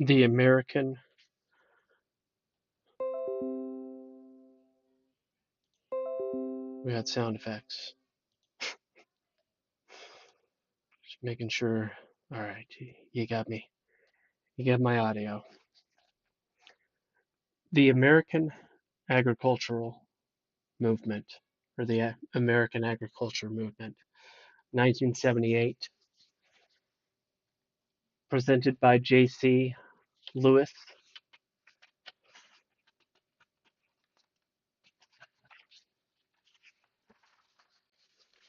the American we had sound effects. Just making sure. All right, you got me. You got my audio. The American agricultural movement, or the American agriculture movement, 1978, presented by J.C. Lewis.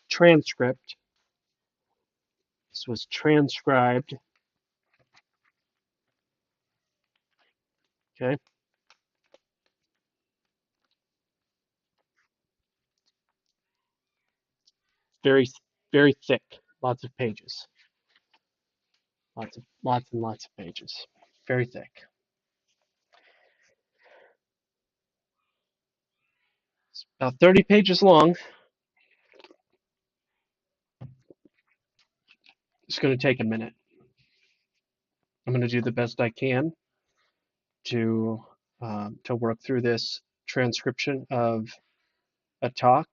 Transcript. This was transcribed. Okay. Very, very thick. Lots of pages. Lots and lots of pages. Very thick. It's about 30 pages long. It's going to take a minute. I'm going to do the best I can to work through this transcription of a talk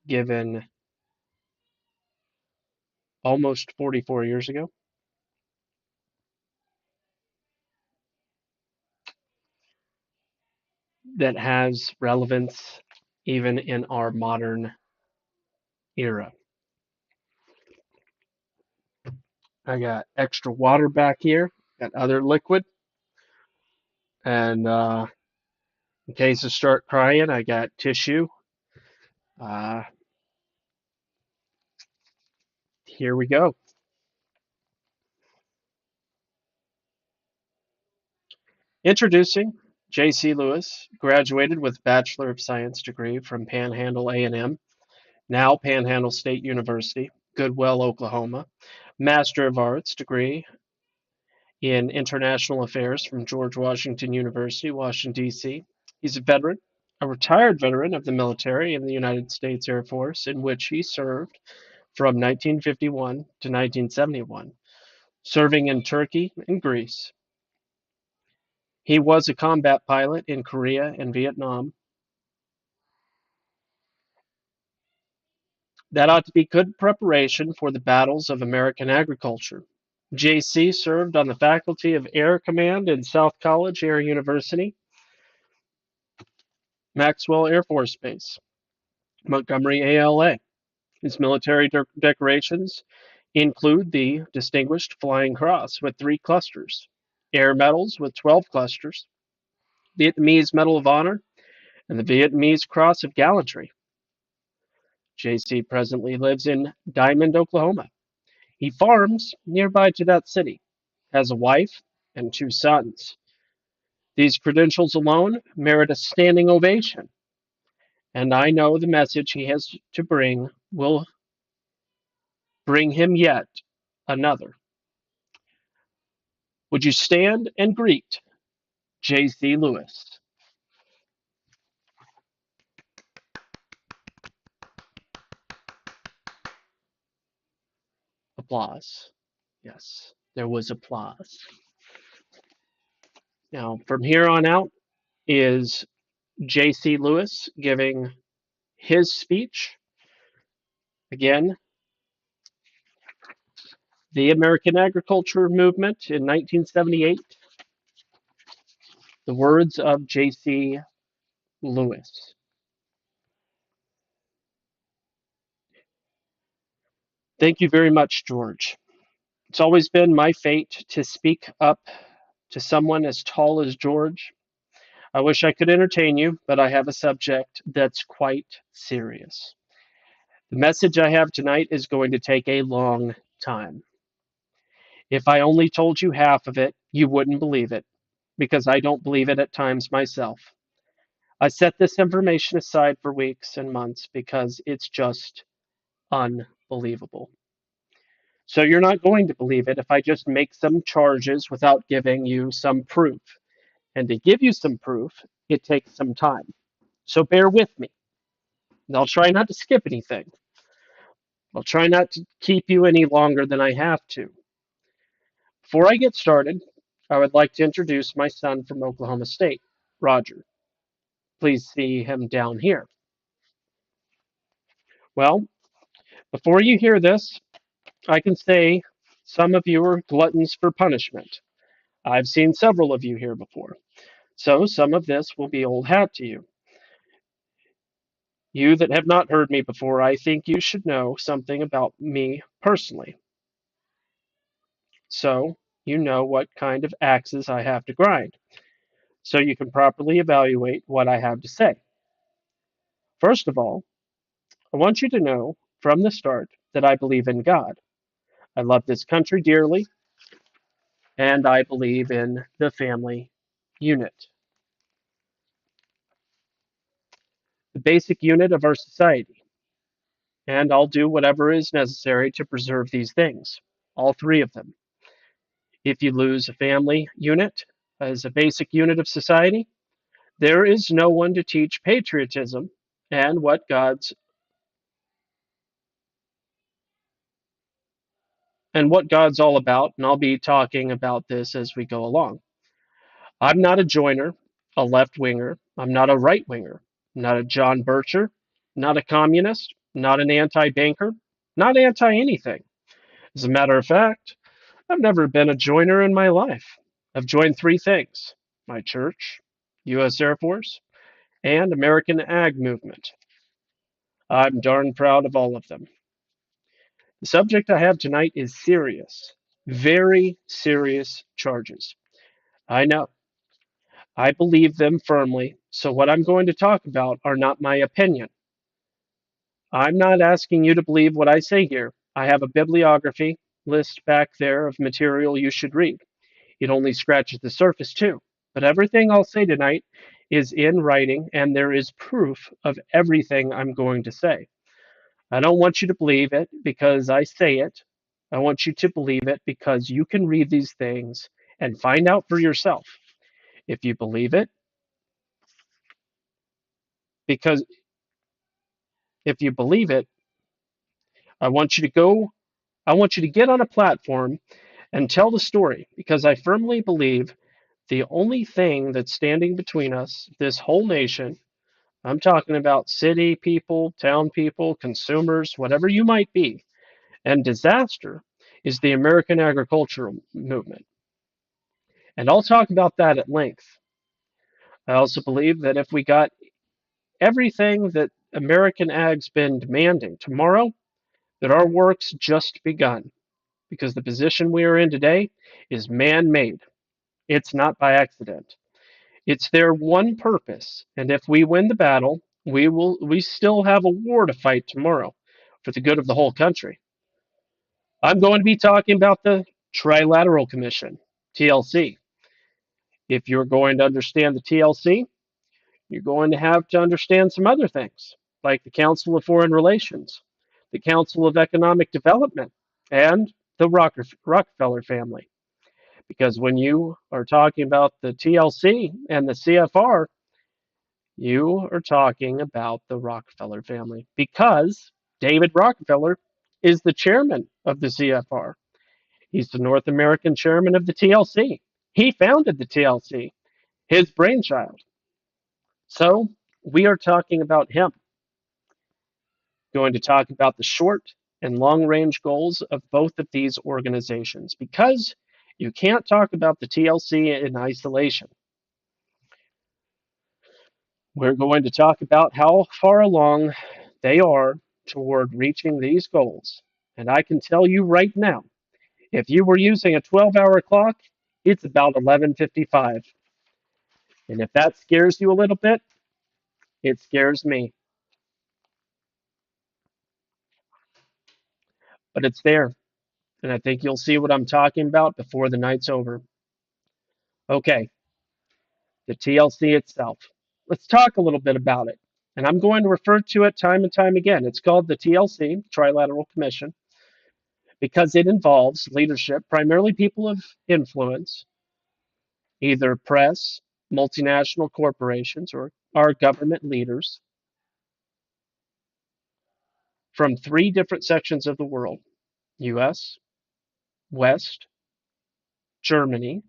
given almost 44 years ago. That has relevance even in our modern era. I got extra water back here, got other liquid, and in case I start crying, I got tissue. Here we go. Introducing J.C. Lewis, graduated with Bachelor of Science degree from Panhandle A&M, now Panhandle State University, Goodwell, Oklahoma. Master of Arts degree in International Affairs from George Washington University, Washington, D.C. He's a veteran, a retired veteran of the military in the United States Air Force, in which he served from 1951 to 1971, serving in Turkey and Greece. He was a combat pilot in Korea and Vietnam. That ought to be good preparation for the battles of American agriculture. J.C. served on the faculty of Air Command in South College Air University, Maxwell Air Force Base, Montgomery ALA. His military decorations include the Distinguished Flying Cross with 3 clusters, Air Medals with 12 clusters, Vietnamese Medal of Honor, and the Vietnamese Cross of Gallantry. J.C. presently lives in Diamond, Oklahoma. He farms nearby to that city, has a wife and 2 sons. These credentials alone merit a standing ovation, and I know the message he has to bring will bring him yet another. Would you stand and greet J.C. Lewis? Applause. Yes, there was applause. Now, from here on out is J.C. Lewis giving his speech. Again, the American agriculture movement in 1978. The words of J.C. Lewis. Thank you very much, George. It's always been my fate to speak up to someone as tall as George. I wish I could entertain you, but I have a subject that's quite serious. The message I have tonight is going to take a long time. If I only told you half of it, you wouldn't believe it, because I don't believe it at times myself. I set this information aside for weeks and months because it's just unbelievable. So you're not going to believe it if I just make some charges without giving you some proof. And to give you some proof, it takes some time. So bear with me. And I'll try not to skip anything. I'll try not to keep you any longer than I have to. Before I get started, I would like to introduce my son from Oklahoma State, Roger. Please see him down here. Well, before you hear this, I can say some of you are gluttons for punishment. I've seen several of you here before, so some of this will be old hat to you. You that have not heard me before, I think you should know something about me personally, so you know what kind of axes I have to grind, so you can properly evaluate what I have to say. First of all, I want you to know from the start that I believe in God. I love this country dearly, and I believe in the family unit, the basic unit of our society. And I'll do whatever is necessary to preserve these things, all three of them. If you lose a family unit as a basic unit of society, there is no one to teach patriotism and what God's all about, and I'll be talking about this as we go along. I'm not a joiner, a left winger. I'm not a right winger. I'm not a John Bircher, not a communist, not an anti banker, not anti anything. As a matter of fact, I've never been a joiner in my life. I've joined three things: my church, U.S. Air Force, and American Ag Movement. I'm darn proud of all of them. The subject I have tonight is serious, very serious charges. I know. I believe them firmly, so what I'm going to talk about are not my opinion. I'm not asking you to believe what I say here. I have a bibliography list back there of material you should read. It only scratches the surface, too. But everything I'll say tonight is in writing, and there is proof of everything I'm going to say. I don't want you to believe it because I say it. I want you to believe it because you can read these things and find out for yourself. If you believe it, because if you believe it, I want you to go, I want you to get on a platform and tell the story because I firmly believe the only thing that's standing between us, this whole nation, I'm talking about city people, town people, consumers, whatever you might be, and disaster is the American agricultural movement. And I'll talk about that at length. I also believe that if we got everything that American ag's been demanding tomorrow, that our work's just begun because the position we are in today is man made. It's not by accident. It's their one purpose. And if we win the battle, we still have a war to fight tomorrow for the good of the whole country. I'm going to be talking about the Trilateral Commission, TLC. If you're going to understand the TLC, you're going to have to understand some other things, like the Council of Foreign Relations, the Council of Economic Development, and the Rockefeller family. Because when you are talking about the TLC and the CFR, you are talking about the Rockefeller family. Because David Rockefeller is the chairman of the CFR. He's the North American chairman of the TLC. He founded the TLC, his brainchild. So we are talking about him. Going to talk about the short and long range goals of both of these organizations because you can't talk about the TLC in isolation. We're going to talk about how far along they are toward reaching these goals. And I can tell you right now, if you were using a 12-hour clock, it's about 11:55. And if that scares you a little bit, it scares me. But it's there. And I think you'll see what I'm talking about before the night's over. Okay, the TLC itself. Let's talk a little bit about it. And I'm going to refer to it time and time again. It's called the TLC, Trilateral Commission, because it involves leadership, primarily people of influence, either press, multinational corporations, or our government leaders from three different sections of the world: US, West, Germany,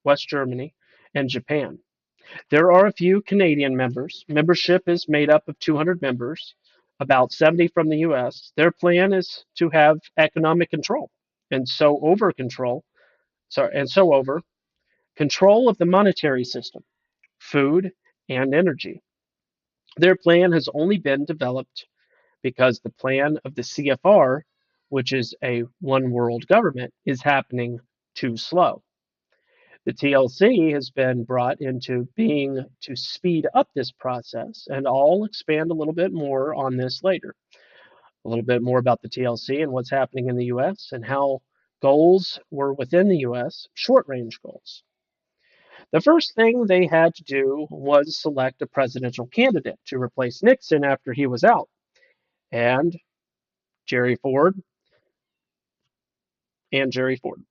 West Germany, and Japan. There are a few Canadian members. Membership is made up of 200 members, about 70 from the US. Their plan is to have economic control and so over control, over control of the monetary system, food, and energy. Their plan has only been developed because the plan of the CFR, which is a one world government, is happening too slow. The TLC has been brought into being to speed up this process, and I'll expand a little bit more on this later. A little bit more about the TLC and what's happening in the US and how goals were within the US, short range goals. The first thing they had to do was select a presidential candidate to replace Nixon after he was out. And Jerry Ford and Jerry Ford.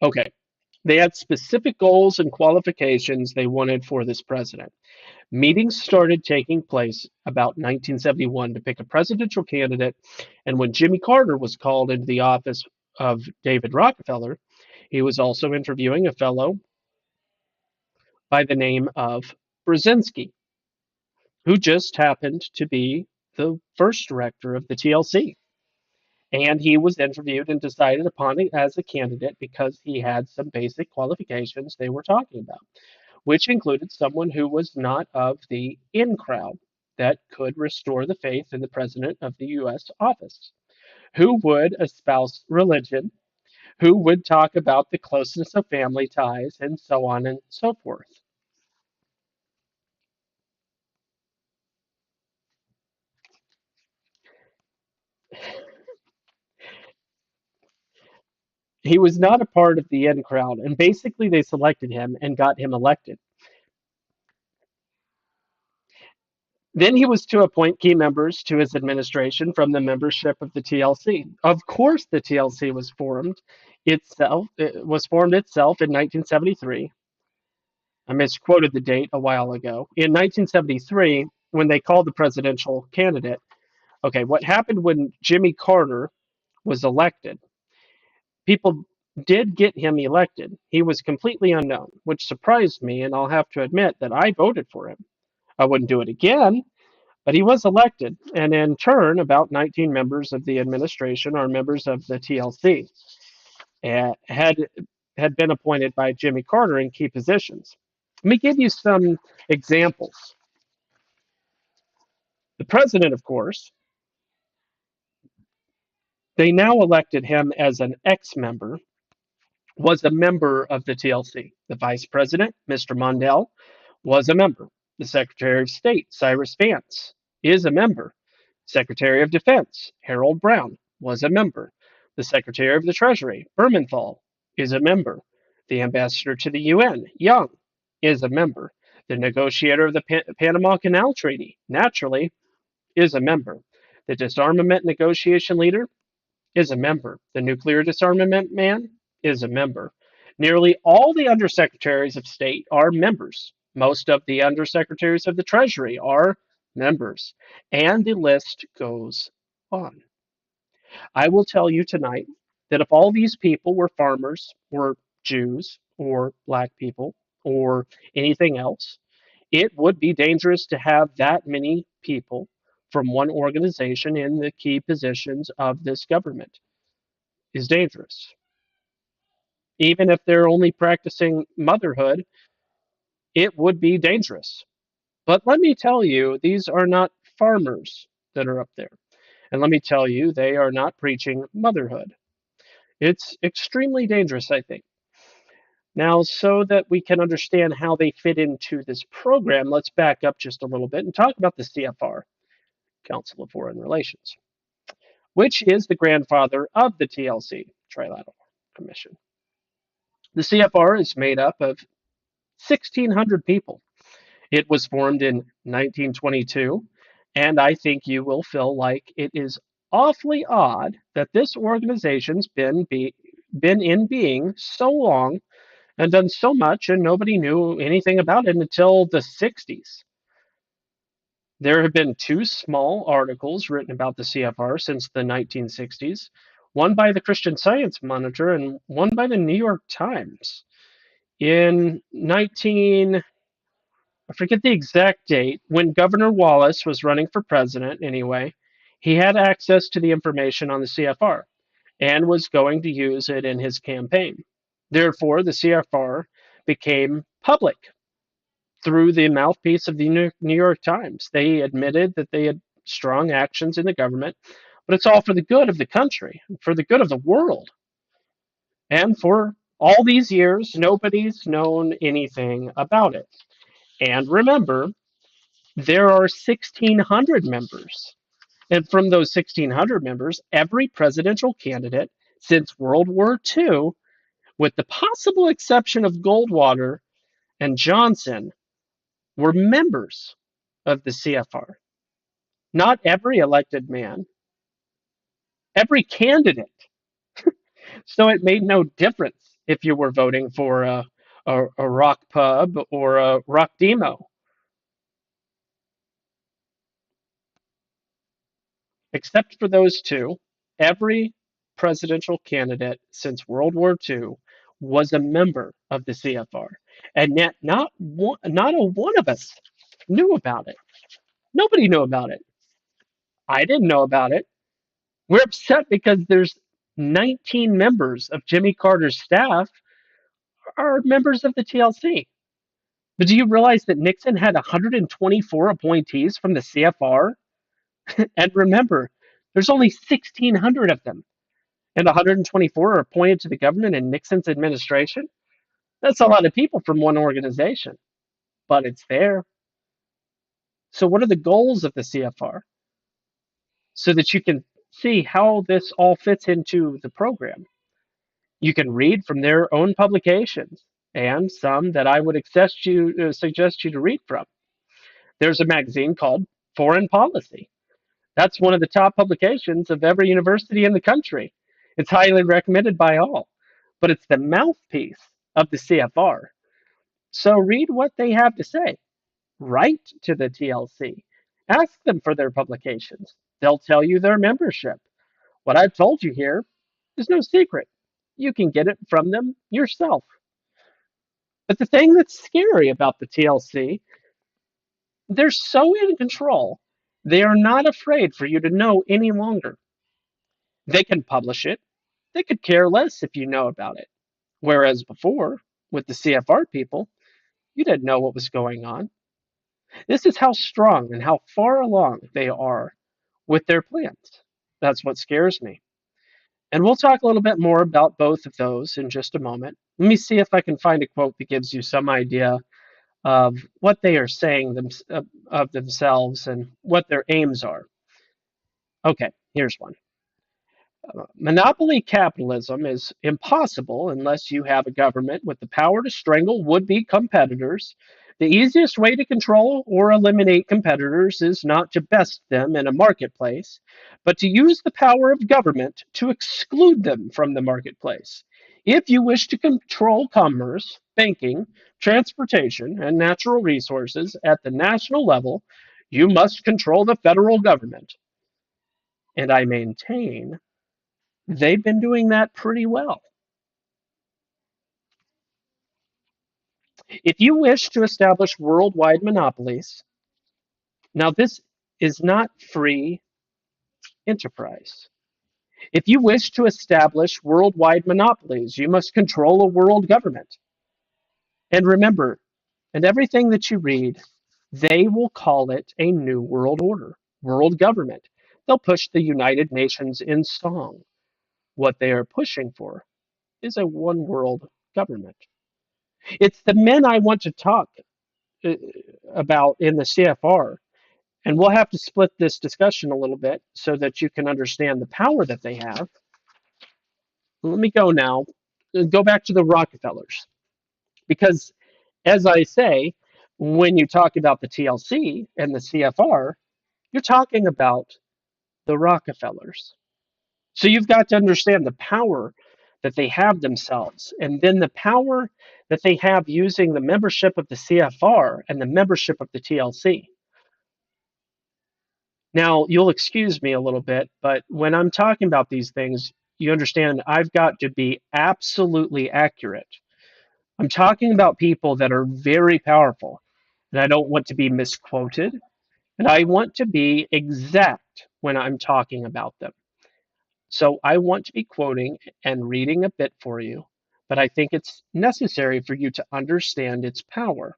Okay. They had specific goals and qualifications they wanted for this president. Meetings started taking place about 1971 to pick a presidential candidate, and when Jimmy Carter was called into the office of David Rockefeller, he was also interviewing a fellow by the name of Brzezinski, who just happened to be the first director of the TLC. And he was interviewed and decided upon it as a candidate because he had some basic qualifications they were talking about, which included someone who was not of the in crowd that could restore the faith in the president of the US office, who would espouse religion, who would talk about the closeness of family ties, and so on and so forth. He was not a part of the in crowd, and basically they selected him and got him elected. Then he was to appoint key members to his administration from the membership of the TLC. Of course, the TLC was formed itself. It was formed itself in 1973. I misquoted the date a while ago. In 1973, when they called the presidential candidate, okay, what happened when Jimmy Carter was elected? People did get him elected. He was completely unknown, which surprised me, and I'll have to admit that I voted for him. I wouldn't do it again, but he was elected, and in turn, about 19 members of the administration are members of the TLC, and had been appointed by Jimmy Carter in key positions. Let me give you some examples. The president, of course, they now elected him as an ex-member, was a member of the TLC. The vice president, Mr. Mondale, was a member. The Secretary of State, Cyrus Vance, is a member. Secretary of Defense, Harold Brown, was a member. The Secretary of the Treasury, Blumenthal, is a member. The Ambassador to the UN, Young, is a member. The negotiator of the Panama Canal Treaty, naturally, is a member. The disarmament negotiation leader is a member. The nuclear disarmament man is a member. Nearly all the undersecretaries of state are members. Most of the undersecretaries of the Treasury are members. And the list goes on. I will tell you tonight that if all these people were farmers or Jews or black people or anything else, it would be dangerous to have that many people from one organization in the key positions of this government. Is dangerous. Even if they're only practicing motherhood, it would be dangerous. But let me tell you, these are not farmers that are up there. And let me tell you, they are not preaching motherhood. It's extremely dangerous, I think. Now, so that we can understand how they fit into this program, let's back up just a little bit and talk about the CFR, Council of Foreign Relations, which is the grandfather of the Tlc Trilateral Commission. The CFR is made up of 1,600 people. It was formed in 1922, and I think you will feel like it is awfully odd that this organization's been in being so long and done so much, and nobody knew anything about it until the 60s. There have been two small articles written about the CFR since the 1960s, one by the Christian Science Monitor and one by the New York Times. In 19, I forget the exact date, when Governor Wallace was running for president anyway, he had access to the information on the CFR and was going to use it in his campaign. Therefore, the CFR became public through the mouthpiece of the New York Times. They admitted that they had strong actions in the government, but it's all for the good of the country, for the good of the world. And for all these years, nobody's known anything about it. And remember, there are 1,600 members. And from those 1,600 members, every presidential candidate since World War II, with the possible exception of Goldwater and Johnson, were members of the CFR. Not every elected man, every candidate. So it made no difference if you were voting for a rock pub or a rock demo. Except for those two, every presidential candidate since World War II was a member of the CFR. And yet not a one of us knew about it. Nobody knew about it. I didn't know about it. We're upset because there's 19 members of Jimmy Carter's staff are members of the TLC. But do you realize that Nixon had 124 appointees from the CFR? And remember, there's only 1,600 of them, and 124 are appointed to the government in Nixon's administration. That's a lot of people from one organization, but it's there. So, what are the goals of the CFR? So that you can see how this all fits into the program. You can read from their own publications and some that I would suggest you to read from. There's a magazine called Foreign Policy. That's one of the top publications of every university in the country. It's highly recommended by all, but it's the mouthpiece of the CFR. So read what they have to say. Write to the TLC. Ask them for their publications. They'll tell you their membership. What I've told you here is no secret. You can get it from them yourself. But the thing that's scary about the TLC, they're so in control, they are not afraid for you to know any longer. They can publish it. They could care less if you know about it. Whereas before, with the CFR people, you didn't know what was going on. This is how strong and how far along they are with their plans. That's what scares me. And we'll talk a little bit more about both of those in just a moment. Let me see if I can find a quote that gives you some idea of what they are saying of themselves and what their aims are. Okay, here's one. Monopoly capitalism is impossible unless you have a government with the power to strangle would-be competitors. The easiest way to control or eliminate competitors is not to best them in a marketplace, but to use the power of government to exclude them from the marketplace. If you wish to control commerce, banking, transportation, and natural resources at the national level, you must control the federal government. And I maintain they've been doing that pretty well. If you wish to establish worldwide monopolies, now this is not free enterprise. If you wish to establish worldwide monopolies, you must control a world government. And remember, in everything that you read, they will call it a new world order, world government. They'll push the United Nations in song. What they are pushing for is a one world government. It's the men I want to talk uh, about in the CFR. And we'll have to split this discussion a little bit so that you can understand the power that they have. Let me go now, go back to the Rockefellers. Because as I say, when you talk about the TLC and the CFR, you're talking about the Rockefellers. So you've got to understand the power that they have themselves, and then the power that they have using the membership of the CFR and the membership of the TLC. Now, you'll excuse me a little bit, but when I'm talking about these things, you understand I've got to be absolutely accurate. I'm talking about people that are very powerful, and I don't want to be misquoted, and I want to be exact when I'm talking about them. So I want to be quoting and reading a bit for you, but I think it's necessary for you to understand its power.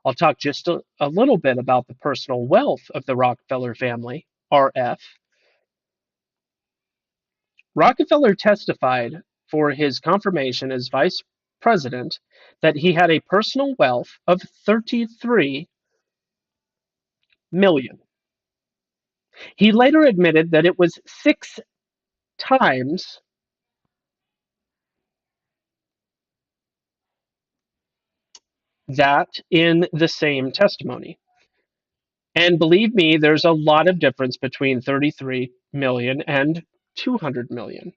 I'll talk just a little bit about the personal wealth of the Rockefeller family, RF. Rockefeller testified for his confirmation as vice president that he had a personal wealth of 33 million. He later admitted that it was 6 times that in the same testimony. And believe me, there's a lot of difference between 33 million and 200 million.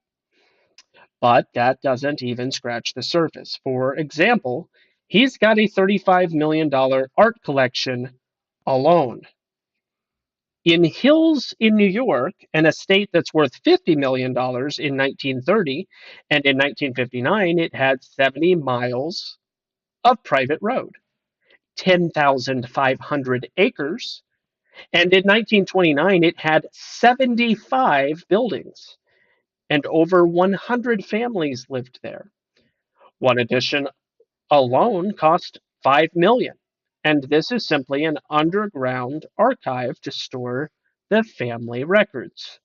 But that doesn't even scratch the surface. For example, he's got a $35 million art collection alone. In Hills in New York, an estate that's worth $50 million in 1930, and in 1959, it had 70 miles of private road, 10,500 acres, and in 1929, it had 75 buildings, and over 100 families lived there. One addition alone cost 5 million, and this is simply an underground archive to store the family records.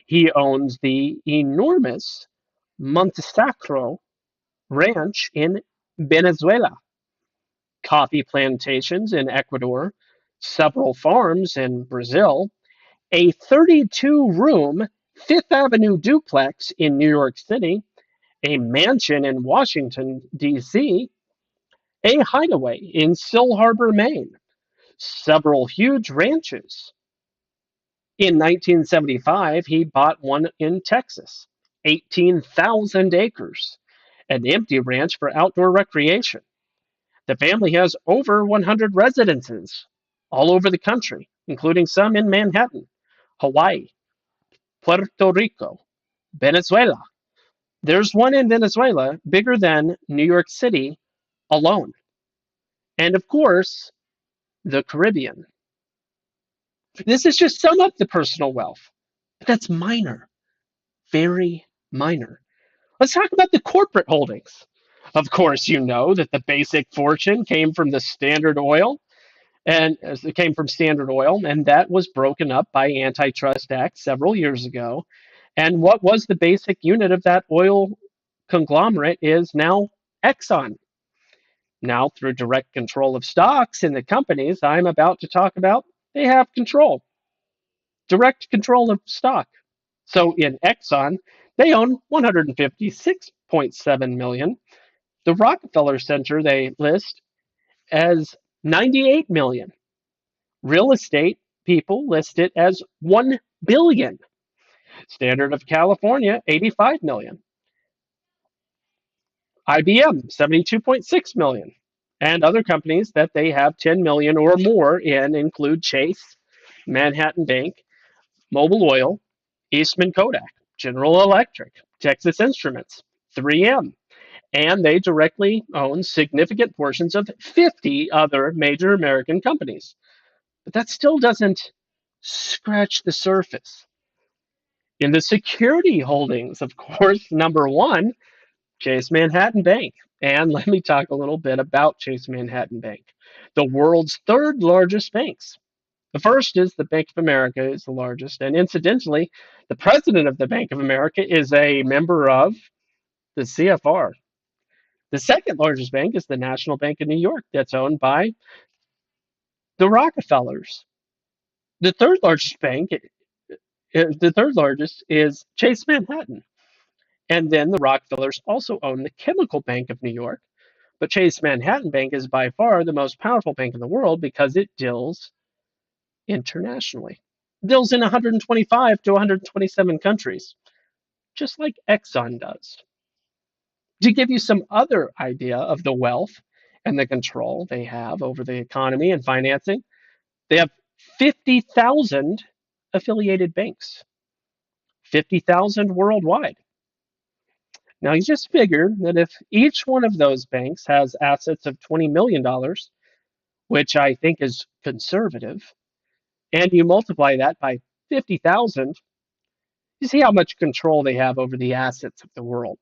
He owns the enormous Montesacro Ranch in Venezuela, coffee plantations in Ecuador, several farms in Brazil, a 32-room Fifth Avenue duplex in New York City, a mansion in Washington, D.C., a hideaway in Sill Harbor, Maine, several huge ranches. In 1975, he bought one in Texas, 18,000 acres, an empty ranch for outdoor recreation. The family has over 100 residences all over the country, including some in Manhattan, Hawaii, Puerto Rico, Venezuela. There's one in Venezuela bigger than New York City alone. And of course, the Caribbean. This is just some of the personal wealth, but that's minor, very minor. Let's talk about the corporate holdings. Of course, you know that the basic fortune came from the Standard Oil, and it came from Standard Oil, and that was broken up by Antitrust Act several years ago. And what was the basic unit of that oil conglomerate is now Exxon. Now, through direct control of stocks in the companies I'm about to talk about, they have control, direct control of stock. So in Exxon, they own 156.7 million. The Rockefeller Center they list as 98 million. Real estate people list it as 1 billion. Standard of California, 85 million. IBM, 72.6 million. And other companies that they have 10 million or more in include Chase, Manhattan Bank, Mobil Oil, Eastman Kodak, General Electric, Texas Instruments, 3M, and they directly own significant portions of 50 other major American companies. But that still doesn't scratch the surface. In the security holdings, of course, number one, Chase Manhattan Bank. And let me talk a little bit about Chase Manhattan Bank, the world's third largest banks. The first is the Bank of America is the largest, and incidentally, the president of the Bank of America is a member of the CFR. The second largest bank is the National Bank of New York, that's owned by the Rockefellers. The third largest bank, the third largest is Chase Manhattan, and then the Rockefellers also own the Chemical Bank of New York. But Chase Manhattan Bank is by far the most powerful bank in the world because it deals internationally. It deals in 125 to 127 countries, just like Exxon does. To give you some other idea of the wealth and the control they have over the economy and financing, they have 50,000 affiliated banks, 50,000 worldwide. Now, you just figure that if each one of those banks has assets of $20 million, which I think is conservative, and you multiply that by 50,000, you see how much control they have over the assets of the world.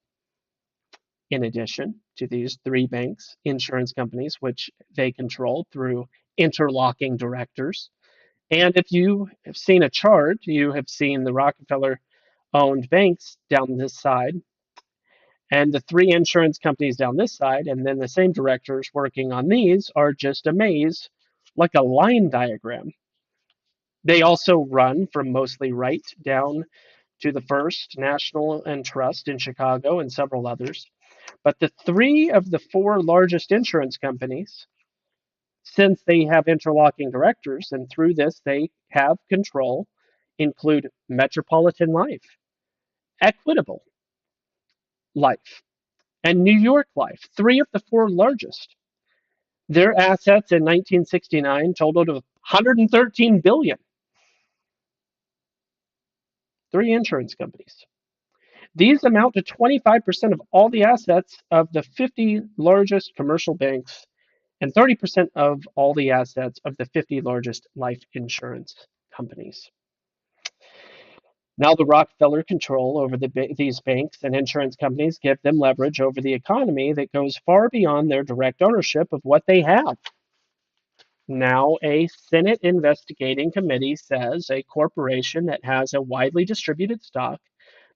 In addition to these three banks, insurance companies, which they control through interlocking directors. And if you have seen a chart, you have seen the Rockefeller owned banks down this side and the three insurance companies down this side, and then the same directors working on these are just a maze, like a line diagram. They also run from mostly right down to the First National and Trust in Chicago and several others. But the three of the four largest insurance companies, since they have interlocking directors and through this they have control, include Metropolitan Life, Equitable Life, and New York Life, three of the four largest. Their assets in 1969 totaled of 113 billion. Three insurance companies. These amount to 25% of all the assets of the 50 largest commercial banks and 30% of all the assets of the 50 largest life insurance companies. Now, the Rockefeller control over these banks and insurance companies give them leverage over the economy that goes far beyond their direct ownership of what they have. Now, a Senate investigating committee says a corporation that has a widely distributed stock,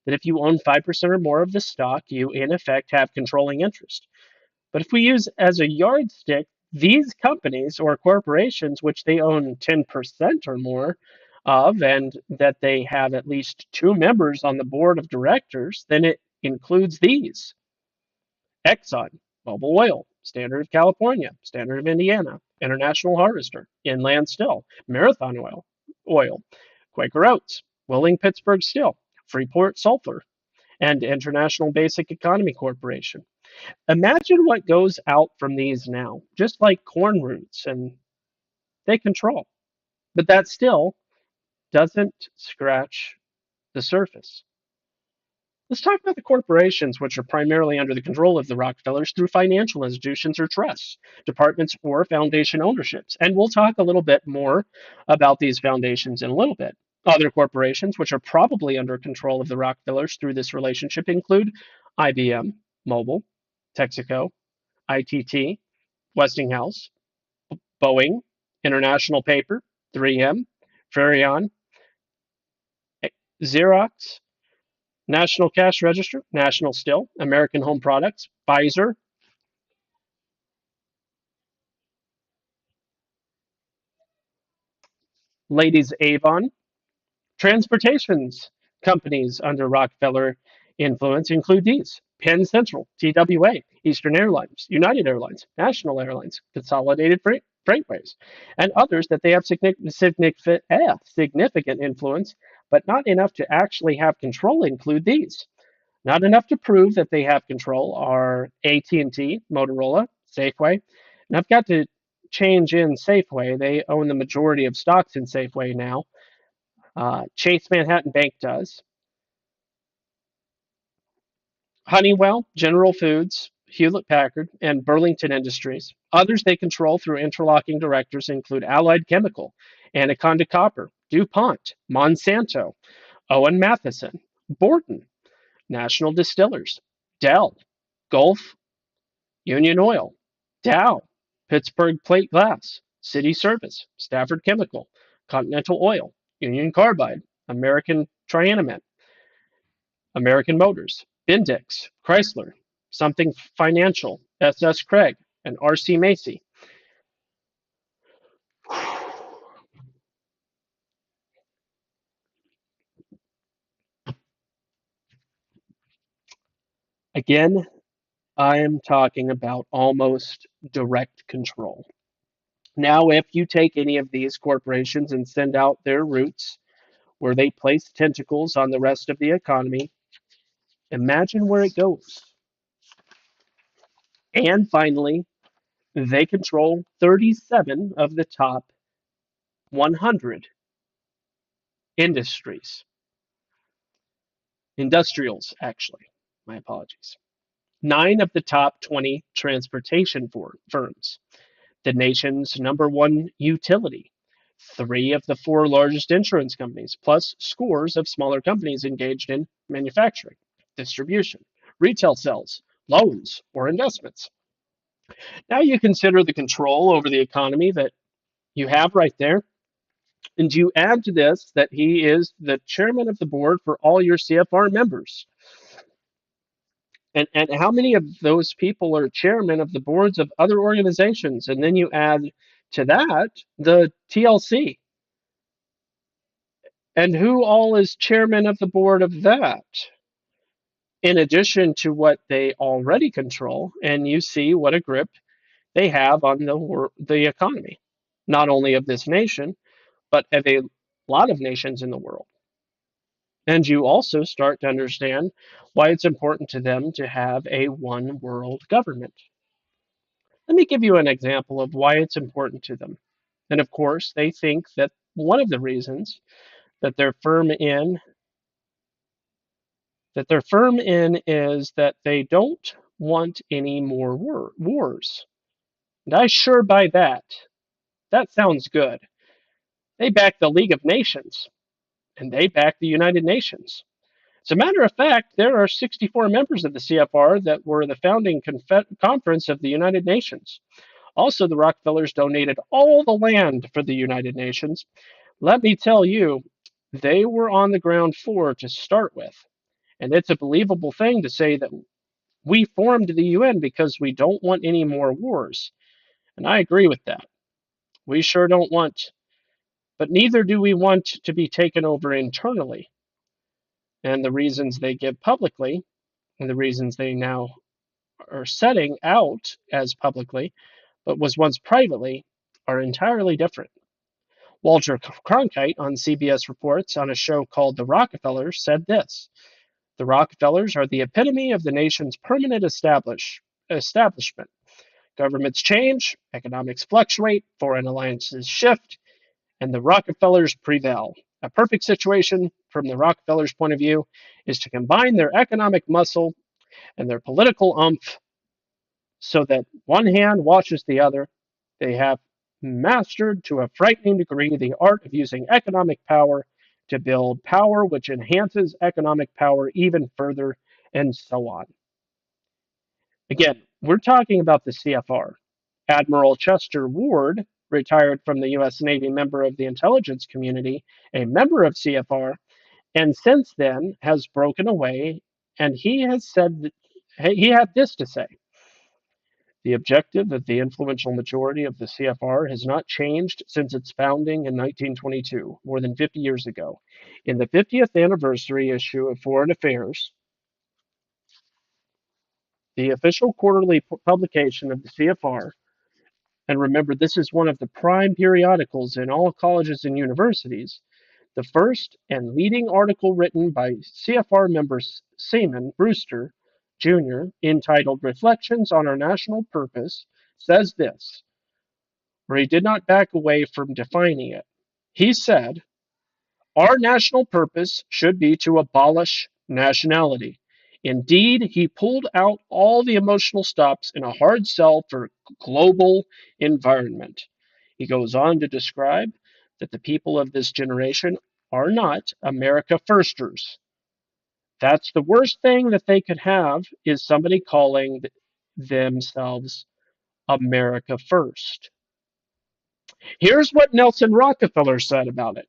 that if you own 5% or more of the stock, you in effect have controlling interest. But if we use as a yardstick these companies or corporations which they own 10% or more of, and that they have at least two members on the board of directors, then it includes these: Exxon, Mobil Oil, Standard of California, Standard of Indiana, International Harvester, Inland Steel, Marathon Oil, Quaker Oats, Willing Pittsburgh Steel, Freeport Sulphur, and International Basic Economy Corporation. Imagine what goes out from these now, just like corn roots, and they control. But that still doesn't scratch the surface. Let's talk about the corporations, which are primarily under the control of the Rockefellers through financial institutions or trusts, departments, or foundation ownerships. And we'll talk a little bit more about these foundations in a little bit. Other corporations, which are probably under control of the Rockefellers through this relationship, include IBM, Mobil, Texaco, ITT, Westinghouse, Boeing, International Paper, 3M, Farion, Xerox, National Cash Register, National Still, American Home Products, Pfizer, Ladies Avon. Transportations companies under Rockefeller influence include these: Penn Central, TWA, Eastern Airlines, United Airlines, National Airlines, Consolidated Freightways, and others that they have significant influence, but not enough to actually have control include these. Not enough to prove that they have control are AT&T, Motorola, Safeway. And I've got to change in Safeway. They own the majority of stocks in Safeway now. Chase Manhattan Bank does. Honeywell, General Foods, Hewlett Packard, and Burlington Industries. Others they control through interlocking directors include Allied Chemical, Anaconda Copper, DuPont, Monsanto, Owen Matheson, Borden, National Distillers, Dell, Gulf, Union Oil, Dow, Pittsburgh Plate Glass, City Service, Stafford Chemical, Continental Oil, Union Carbide, American Trianiment, American Motors, Bendix, Chrysler, Something Financial, SS Craig, and RC Macy. Again, I am talking about almost direct control. Now, if you take any of these corporations and send out their roots where they place tentacles on the rest of the economy, imagine where it goes. And finally, they control 37 of the top 100 industries. Industrials, actually. My apologies. 9 of the top 20 transportation firms, the nation's number one utility, 3 of the 4 largest insurance companies, plus scores of smaller companies engaged in manufacturing, distribution, retail sales, loans, or investments. Now you consider the control over the economy that you have right there, and you add to this that he is the chairman of the board for all your CFR members. And how many of those people are chairmen of the boards of other organizations? And then you add to that the TLC. And who all is chairman of the board of that? In addition to what they already control, and you see what a grip they have on the economy, not only of this nation, but of a lot of nations in the world. And you also start to understand why it's important to them to have a one world government. Let me give you an example of why it's important to them. And of course, they think that one of the reasons that they're firm in is that they don't want any more wars. And I sure buy that. That sounds good. They back the League of Nations, and they back the United Nations. As a matter of fact, there are 64 members of the CFR that were the founding conference of the United Nations. Also, the Rockefellers donated all the land for the United Nations. Let me tell you, they were on the ground floor to start with. And it's a believable thing to say that we formed the UN because we don't want any more wars. And I agree with that. We sure don't want, but neither do we want to be taken over internally. And the reasons they give publicly, and the reasons they now are setting out as publicly, but was once privately, are entirely different. Walter Cronkite on CBS Reports on a show called The Rockefellers said this: the Rockefellers are the epitome of the nation's permanent establishment. Governments change, economics fluctuate, foreign alliances shift, and the Rockefellers prevail. A perfect situation from the Rockefellers' point of view is to combine their economic muscle and their political umph so that one hand washes the other. They have mastered to a frightening degree the art of using economic power to build power which enhances economic power even further, and so on. Again, we're talking about the CFR. Admiral Chester Ward, retired from the U.S. Navy, member of the intelligence community, a member of CFR, and since then has broken away, and he has said that he had this to say: the objective of the influential majority of the CFR has not changed since its founding in 1922, more than 50 years ago. In the 50th anniversary issue of Foreign Affairs, the official quarterly publication of the CFR, and remember, this is one of the prime periodicals in all colleges and universities, the first and leading article written by CFR member Seaman Brewster, Jr., entitled Reflections on Our National Purpose, says this, where he did not back away from defining it. He said, our national purpose should be to abolish nationality. Indeed, he pulled out all the emotional stops in a hard sell for global environment. He goes on to describe that the people of this generation are not America firsters. That's the worst thing that they could have, is somebody calling themselves America first. Here's what Nelson Rockefeller said about it.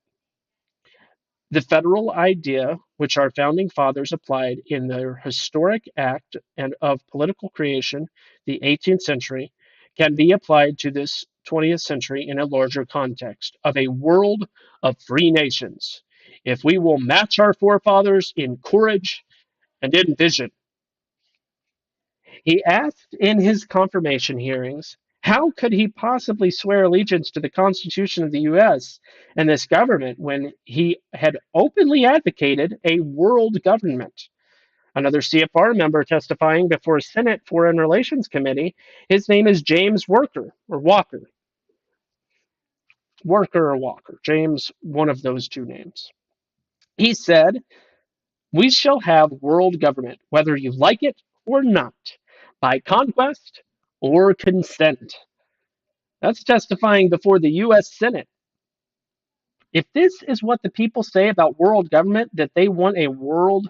The federal idea, which our founding fathers applied in their historic act and of political creation, the 18th century, can be applied to this 20th century in a larger context of a world of free nations, if we will match our forefathers in courage and in vision. He asked in his confirmation hearings, how could he possibly swear allegiance to the Constitution of the U.S. and this government when he had openly advocated a world government? Another CFR member testifying before Senate Foreign Relations Committee, his name is James Walker. Worker or Walker, James, one of those two names. He said, "We shall have world government, whether you like it or not, by conquest or consent." That's testifying before the U.S. Senate. If this is what the people say about world government, that they want a world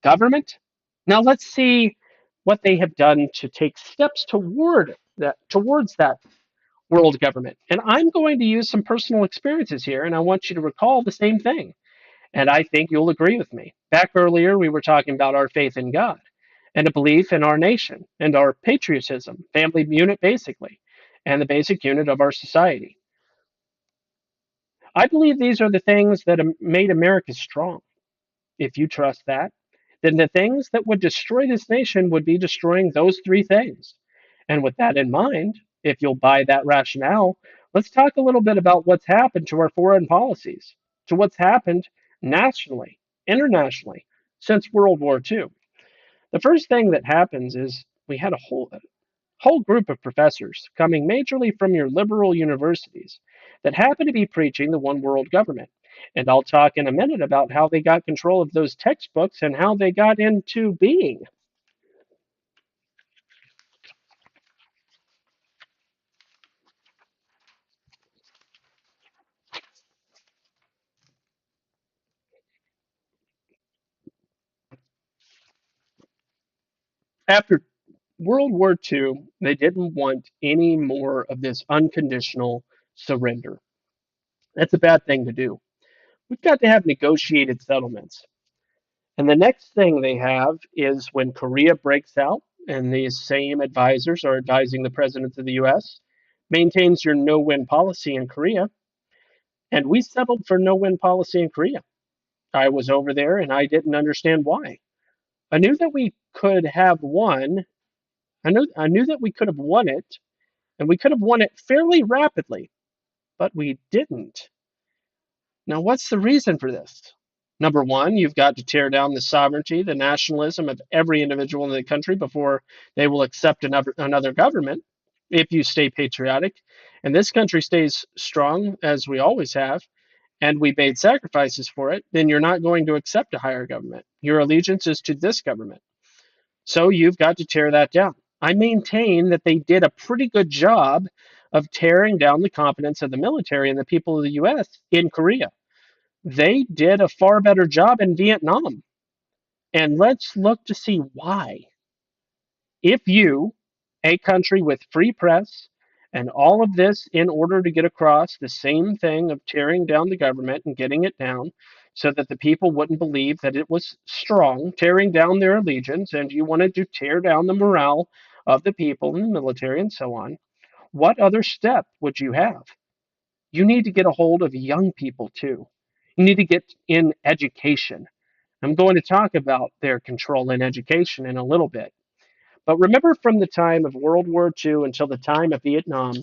government, now let's see what they have done to take steps towards that world government. And I'm going to use some personal experiences here, and I want you to recall the same thing. And I think you'll agree with me. Back earlier, we were talking about our faith in God and a belief in our nation and our patriotism, family unit basically, and the basic unit of our society. I believe these are the things that made America strong. If you trust that, then the things that would destroy this nation would be destroying those three things. And with that in mind, if you'll buy that rationale, let's talk a little bit about what's happened to our foreign policies, to what's happened nationally, internationally, since World War II. The first thing that happens is we had a whole group of professors coming majorly from your liberal universities that happen to be preaching the one world government. And I'll talk in a minute about how they got control of those textbooks and how they got into being. After World War II, they didn't want any more of this unconditional surrender. That's a bad thing to do. We've got to have negotiated settlements. And the next thing they have is when Korea breaks out, and these same advisors are advising the president of the US, maintains your no win policy in Korea. And we settled for no win policy in Korea. I was over there and I didn't understand why. I knew that we could have won. I knew that we could have won it, and we could have won it fairly rapidly, but we didn't. Now, what's the reason for this? Number one, you've got to tear down the sovereignty, the nationalism of every individual in the country before they will accept another government if you stay patriotic. And this country stays strong, as we always have, and we made sacrifices for it, then you're not going to accept a higher government. Your allegiance is to this government. So you've got to tear that down. I maintain that they did a pretty good job of tearing down the competence of the military and the people of the US in Korea. They did a far better job in Vietnam. And let's look to see why. If you, a country with free press, and all of this in order to get across the same thing of tearing down the government and getting it down so that the people wouldn't believe that it was strong, tearing down their allegiance, and you wanted to tear down the morale of the people and the military and so on, what other step would you have? You need to get a hold of young people too. You need to get in education. I'm going to talk about their control in education in a little bit. But remember, from the time of World War II until the time of Vietnam,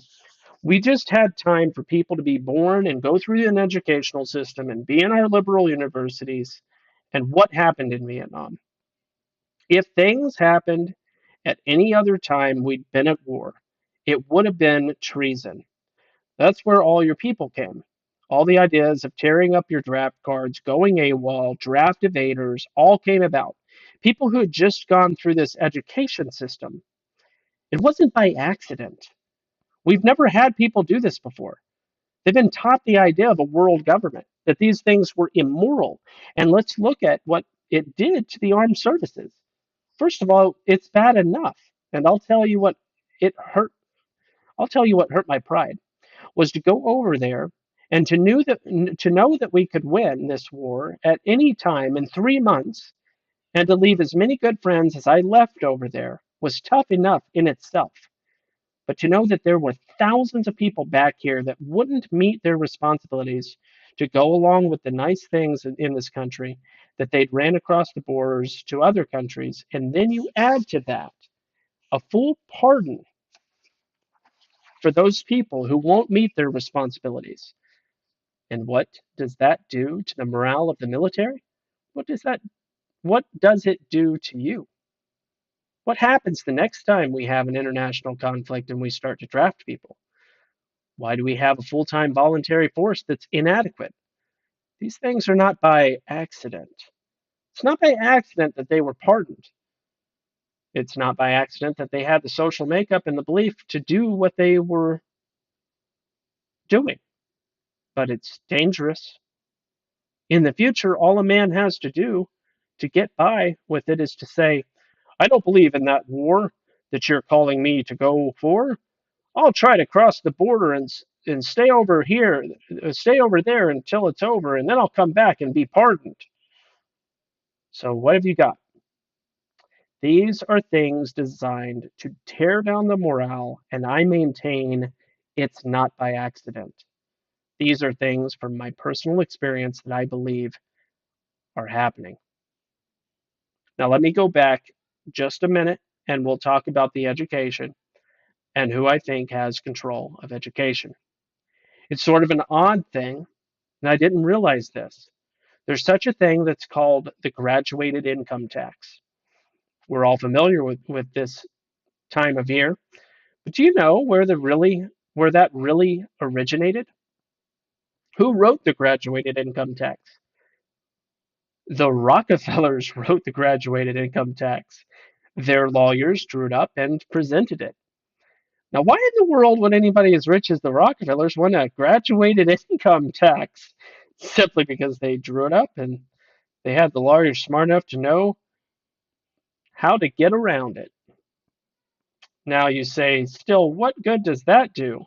we just had time for people to be born and go through an educational system and be in our liberal universities. And what happened in Vietnam? If things happened at any other time we'd been at war, it would have been treason. That's where all your people came. All the ideas of tearing up your draft cards, going AWOL, draft evaders, all came about. People who had just gone through this education system. It wasn't by accident. We've never had people do this before. They've been taught the idea of a world government, that these things were immoral. And let's look at what it did to the armed services. First of all, it's bad enough. And it hurt. I'll tell you what hurt my pride was to go over there and to know that we could win this war at any time in 3 months and to leave as many good friends as I left over there was tough enough in itself. But to know that there were thousands of people back here that wouldn't meet their responsibilities to go along with the nice things in this country, that they'd ran across the borders to other countries, and then you add to that a full pardon for those people who won't meet their responsibilities. And what does that do to the morale of the military? What does it do to you? What happens the next time we have an international conflict and we start to draft people? Why do we have a full-time voluntary force that's inadequate? These things are not by accident. It's not by accident that they were pardoned. It's not by accident that they had the social makeup and the belief to do what they were doing. But it's dangerous. In the future, all a man has to do to get by with it is to say, I don't believe in that war that you're calling me to go for. I'll try to cross the border and stay over here, stay over there until it's over, and then I'll come back and be pardoned. So what have you got? These are things designed to tear down the morale, and I maintain it's not by accident. These are things from my personal experience that I believe are happening. Now, let me go back just a minute and we'll talk about the education and who I think has control of education. It's sort of an odd thing, and I didn't realize this. There's such a thing that's called the graduated income tax. We're all familiar with this time of year, but do you know where that really originated? Who wrote the graduated income tax? The Rockefellers wrote the graduated income tax. Their lawyers drew it up and presented it. Now, why in the world would anybody as rich as the Rockefellers want a graduated income tax? Simply because they drew it up and they had the lawyers smart enough to know how to get around it. Now you say, still, what good does that do?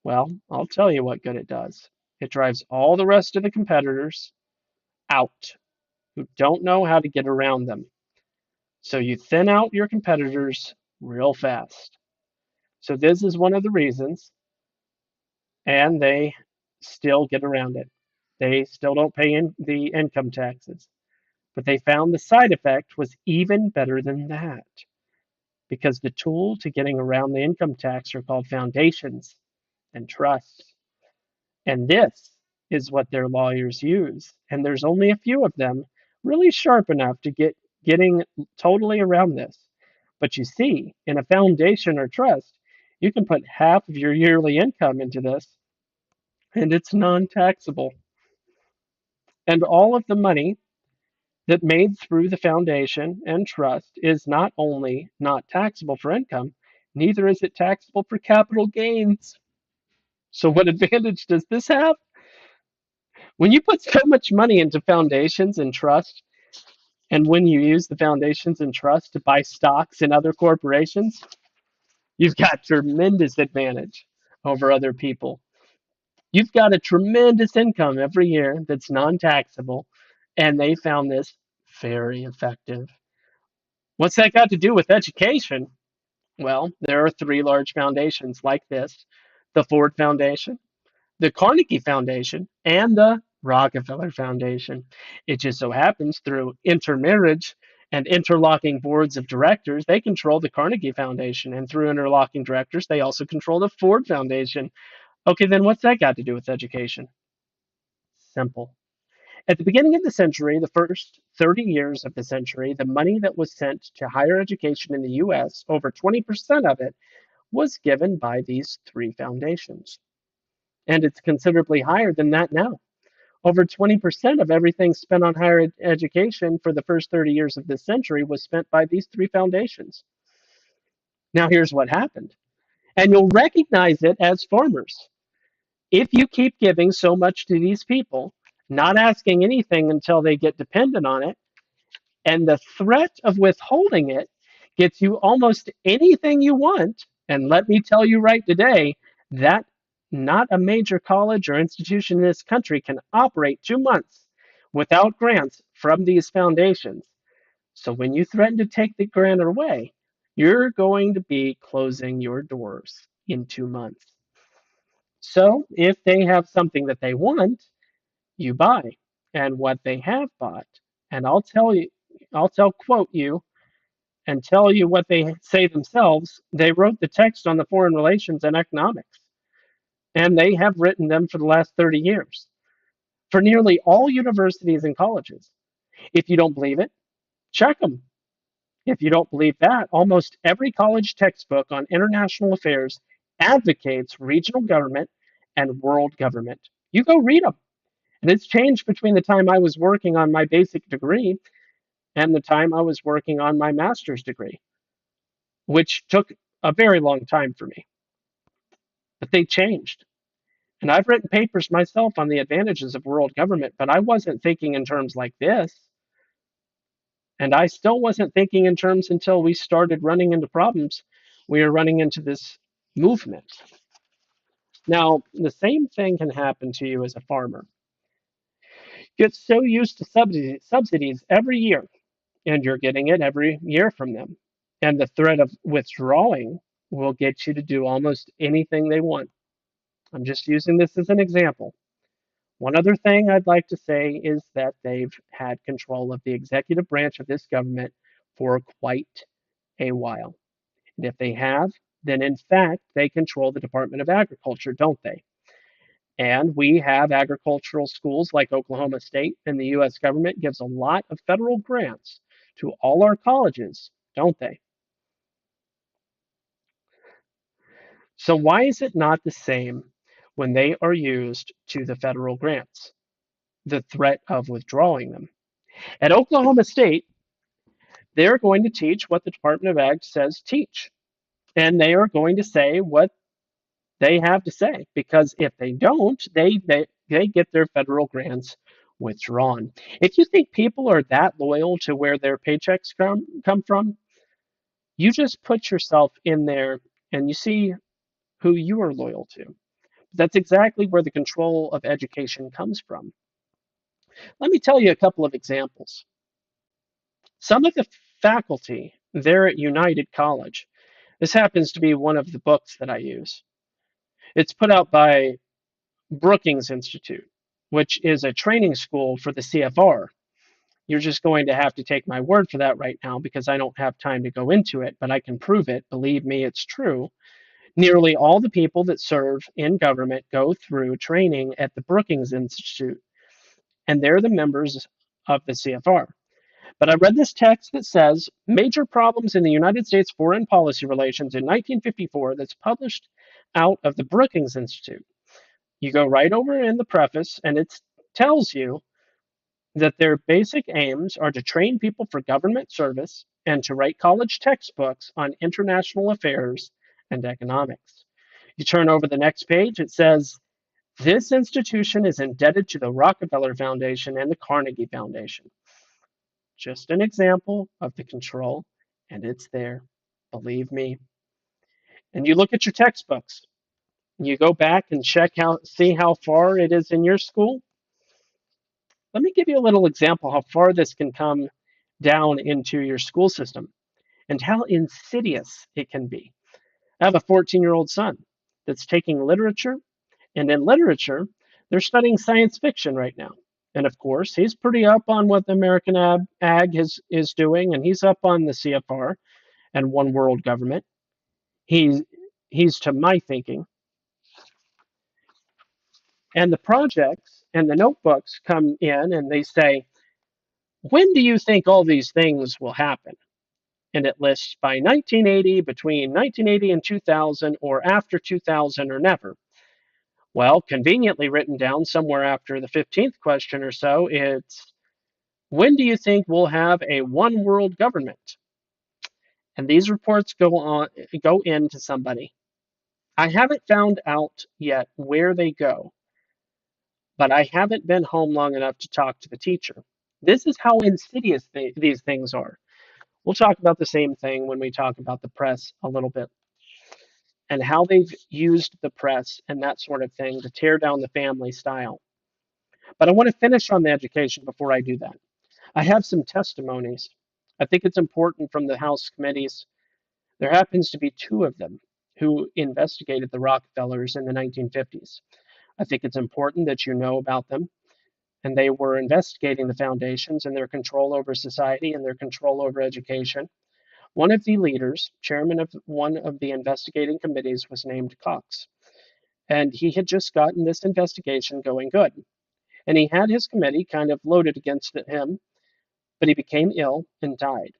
Well, I'll tell you what good it does. It drives all the rest of the competitors out who don't know how to get around them. So you thin out your competitors real fast. So this is one of the reasons, and they still get around it. They still don't pay the income taxes. But they found the side effect was even better than that, because the tool to getting around the income tax are called foundations and trusts. And this is what their lawyers use. And there's only a few of them really sharp enough to getting totally around this. But you see, in a foundation or trust, you can put half of your yearly income into this, and it's non-taxable. And all of the money that made through the foundation and trust is not only not taxable for income, neither is it taxable for capital gains. So what advantage does this have? When you put so much money into foundations and trust, and when you use the foundations and trust to buy stocks in other corporations, you've got tremendous advantage over other people. You've got a tremendous income every year that's non-taxable, and they found this very effective. What's that got to do with education? Well, there are three large foundations like this: the Ford Foundation, the Carnegie Foundation, and the Rockefeller Foundation. It just so happens through intermarriage and interlocking boards of directors, they control the Carnegie Foundation, and through interlocking directors, they also control the Ford Foundation. Okay, then what's that got to do with education? Simple. At the beginning of the century, the first 30 years of the century, the money that was sent to higher education in the US, over 20% of it was given by these three foundations. And it's considerably higher than that now. Over 20% of everything spent on higher education for the first 30 years of this century was spent by these three foundations. Now, here's what happened. And you'll recognize it as farmers. If you keep giving so much to these people, not asking anything until they get dependent on it, and the threat of withholding it gets you almost anything you want, and let me tell you right today, that not a major college or institution in this country can operate 2 months without grants from these foundations. So when you threaten to take the grant away, you're going to be closing your doors in 2 months. So if they have something that they want, you buy. And what they have bought, and quote you, and tell you what they say themselves. They wrote the text on the foreign relations and economics, and they have written them for the last 30 years for nearly all universities and colleges. If you don't believe it, check them. If you don't believe that, almost every college textbook on international affairs advocates regional government and world government. You go read them. And it's changed between the time I was working on my basic degree and the time I was working on my master's degree, which took a very long time for me. But they changed. And I've written papers myself on the advantages of world government, but I wasn't thinking in terms like this. And I still wasn't thinking in terms until we started running into problems. We are running into this movement. Now, the same thing can happen to you as a farmer. You get so used to subsidies every year, and you're getting it every year from them. And the threat of withdrawing will get you to do almost anything they want. I'm just using this as an example. One other thing I'd like to say is that they've had control of the executive branch of this government for quite a while. And if they have, then in fact, they control the Department of Agriculture, don't they? And we have agricultural schools like Oklahoma State, and the US government gives a lot of federal grants to all our colleges, don't they? So why is it not the same when they are used to the federal grants? The threat of withdrawing them. At Oklahoma State, they're going to teach what the Department of Ag says teach. And they are going to say what they have to say, because if they don't, they get their federal grants withdrawn. If you think people are that loyal to where their paychecks come from, you just put yourself in there and you see who you are loyal to. That's exactly where the control of education comes from. Let me tell you a couple of examples. Some of the faculty there at United College, this happens to be one of the books that I use. It's put out by Brookings Institute, which is a training school for the CFR. You're just going to have to take my word for that right now because I don't have time to go into it, but I can prove it. Believe me, it's true. Nearly all the people that serve in government go through training at the Brookings Institute, and they're the members of the CFR. But I read this text that says major problems in the United States foreign policy relations in 1954 that's published out of the Brookings Institute. You go right over in the preface, and it tells you that their basic aims are to train people for government service and to write college textbooks on international affairs and economics. You turn over the next page, it says, this institution is indebted to the Rockefeller Foundation and the Carnegie Foundation. Just an example of the control, and it's there, believe me. And you look at your textbooks, and you go back and see how far it is in your school. Let me give you a little example how far this can come down into your school system and how insidious it can be. I have a 14-year-old son that's taking literature, and in literature, they're studying science fiction right now. And of course, he's pretty up on what the American Ag is doing, and he's up on the CFR and one world government. He's to my thinking. And the projects and the notebooks come in and they say, when do you think all these things will happen? And it lists by 1980, between 1980 and 2000, or after 2000, or never. Well, conveniently written down somewhere after the 15th question or so, it's when do you think we'll have a one world government? And these reports go into somebody. I haven't found out yet where they go, but I haven't been home long enough to talk to the teacher. This is how insidious these things are. We'll talk about the same thing when we talk about the press a little bit and how they've used the press and that sort of thing to tear down the family style. But I want to finish on the education before I do that. I have some testimonies. I think it's important from the House committees. There happens to be two of them who investigated the Rockefellers in the 1950s. I think it's important that you know about them. And they were investigating the foundations and their control over society and their control over education. One of the leaders, chairman of one of the investigating committees, was named Cox. And he had just gotten this investigation going good. And he had his committee kind of loaded against him, but he became ill and died.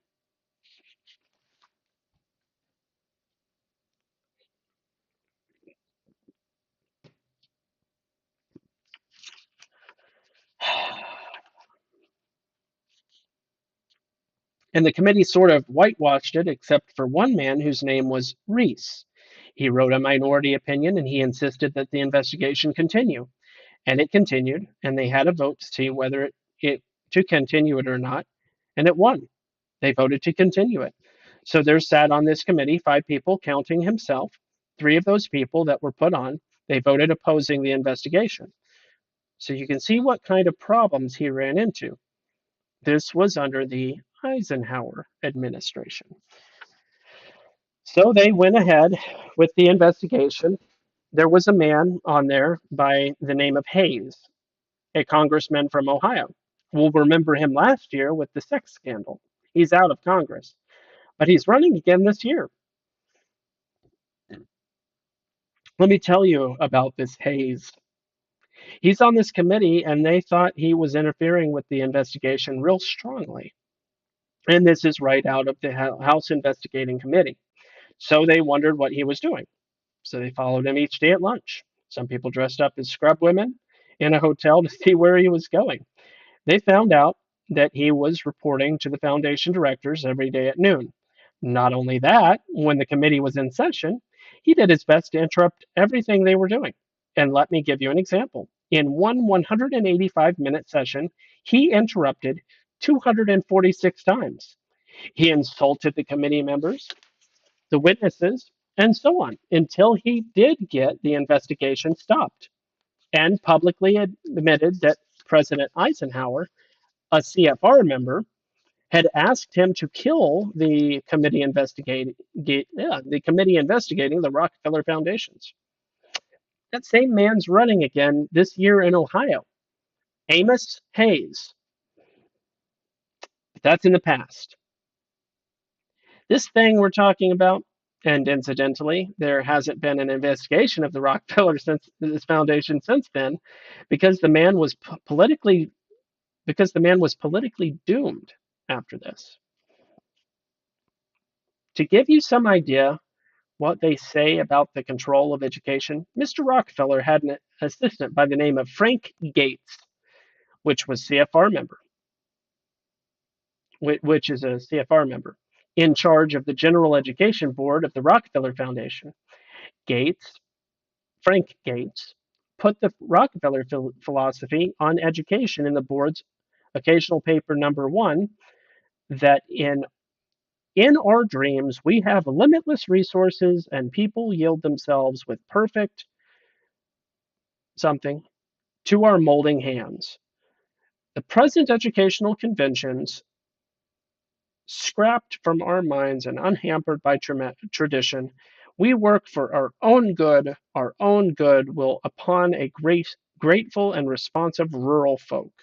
And the committee sort of whitewashed it, except for one man whose name was Reese. He wrote a minority opinion and he insisted that the investigation continue. And it continued, and they had a vote to see whether it to continue it or not, and it won. They voted to continue it. So there sat on this committee 5 people, counting himself. 3 of those people that were put on, they voted opposing the investigation. So you can see what kind of problems he ran into. This was under the Eisenhower administration. So they went ahead with the investigation. There was a man on there by the name of Hayes, a congressman from Ohio. We'll remember him last year with the sex scandal. He's out of Congress, but he's running again this year. Let me tell you about this Hayes. He's on this committee, and they thought he was interfering with the investigation real strongly. And this is right out of the House Investigating Committee. So they wondered what he was doing. So they followed him each day at lunch. Some people dressed up as scrub women in a hotel to see where he was going. They found out that he was reporting to the foundation directors every day at noon. Not only that, when the committee was in session, he did his best to interrupt everything they were doing. And let me give you an example. In one 185-minute session, he interrupted 246 times. He insulted the committee members, the witnesses, and so on, until he did get the investigation stopped and publicly admitted that President Eisenhower, a CFR member, had asked him to kill the committee investigating the Rockefeller foundations. That same man's running again this year in Ohio, Amos Hayes. But that's in the past. This thing we're talking about, and incidentally, there hasn't been an investigation of the Rockefeller foundation since then, because the man was politically doomed after this. To give you some idea what they say about the control of education, Mr. Rockefeller had an assistant by the name of Frank Gates, which was CFR member, which is a CFR member, in charge of the General Education Board of the Rockefeller Foundation. Frank Gates, put the Rockefeller philosophy on education in the board's occasional paper number 1, that in our dreams, we have limitless resources and people yield themselves with perfect something to our molding hands. The present educational conventions, scrapped from our minds and unhampered by tradition, we work for our own good will upon a grateful and responsive rural folk.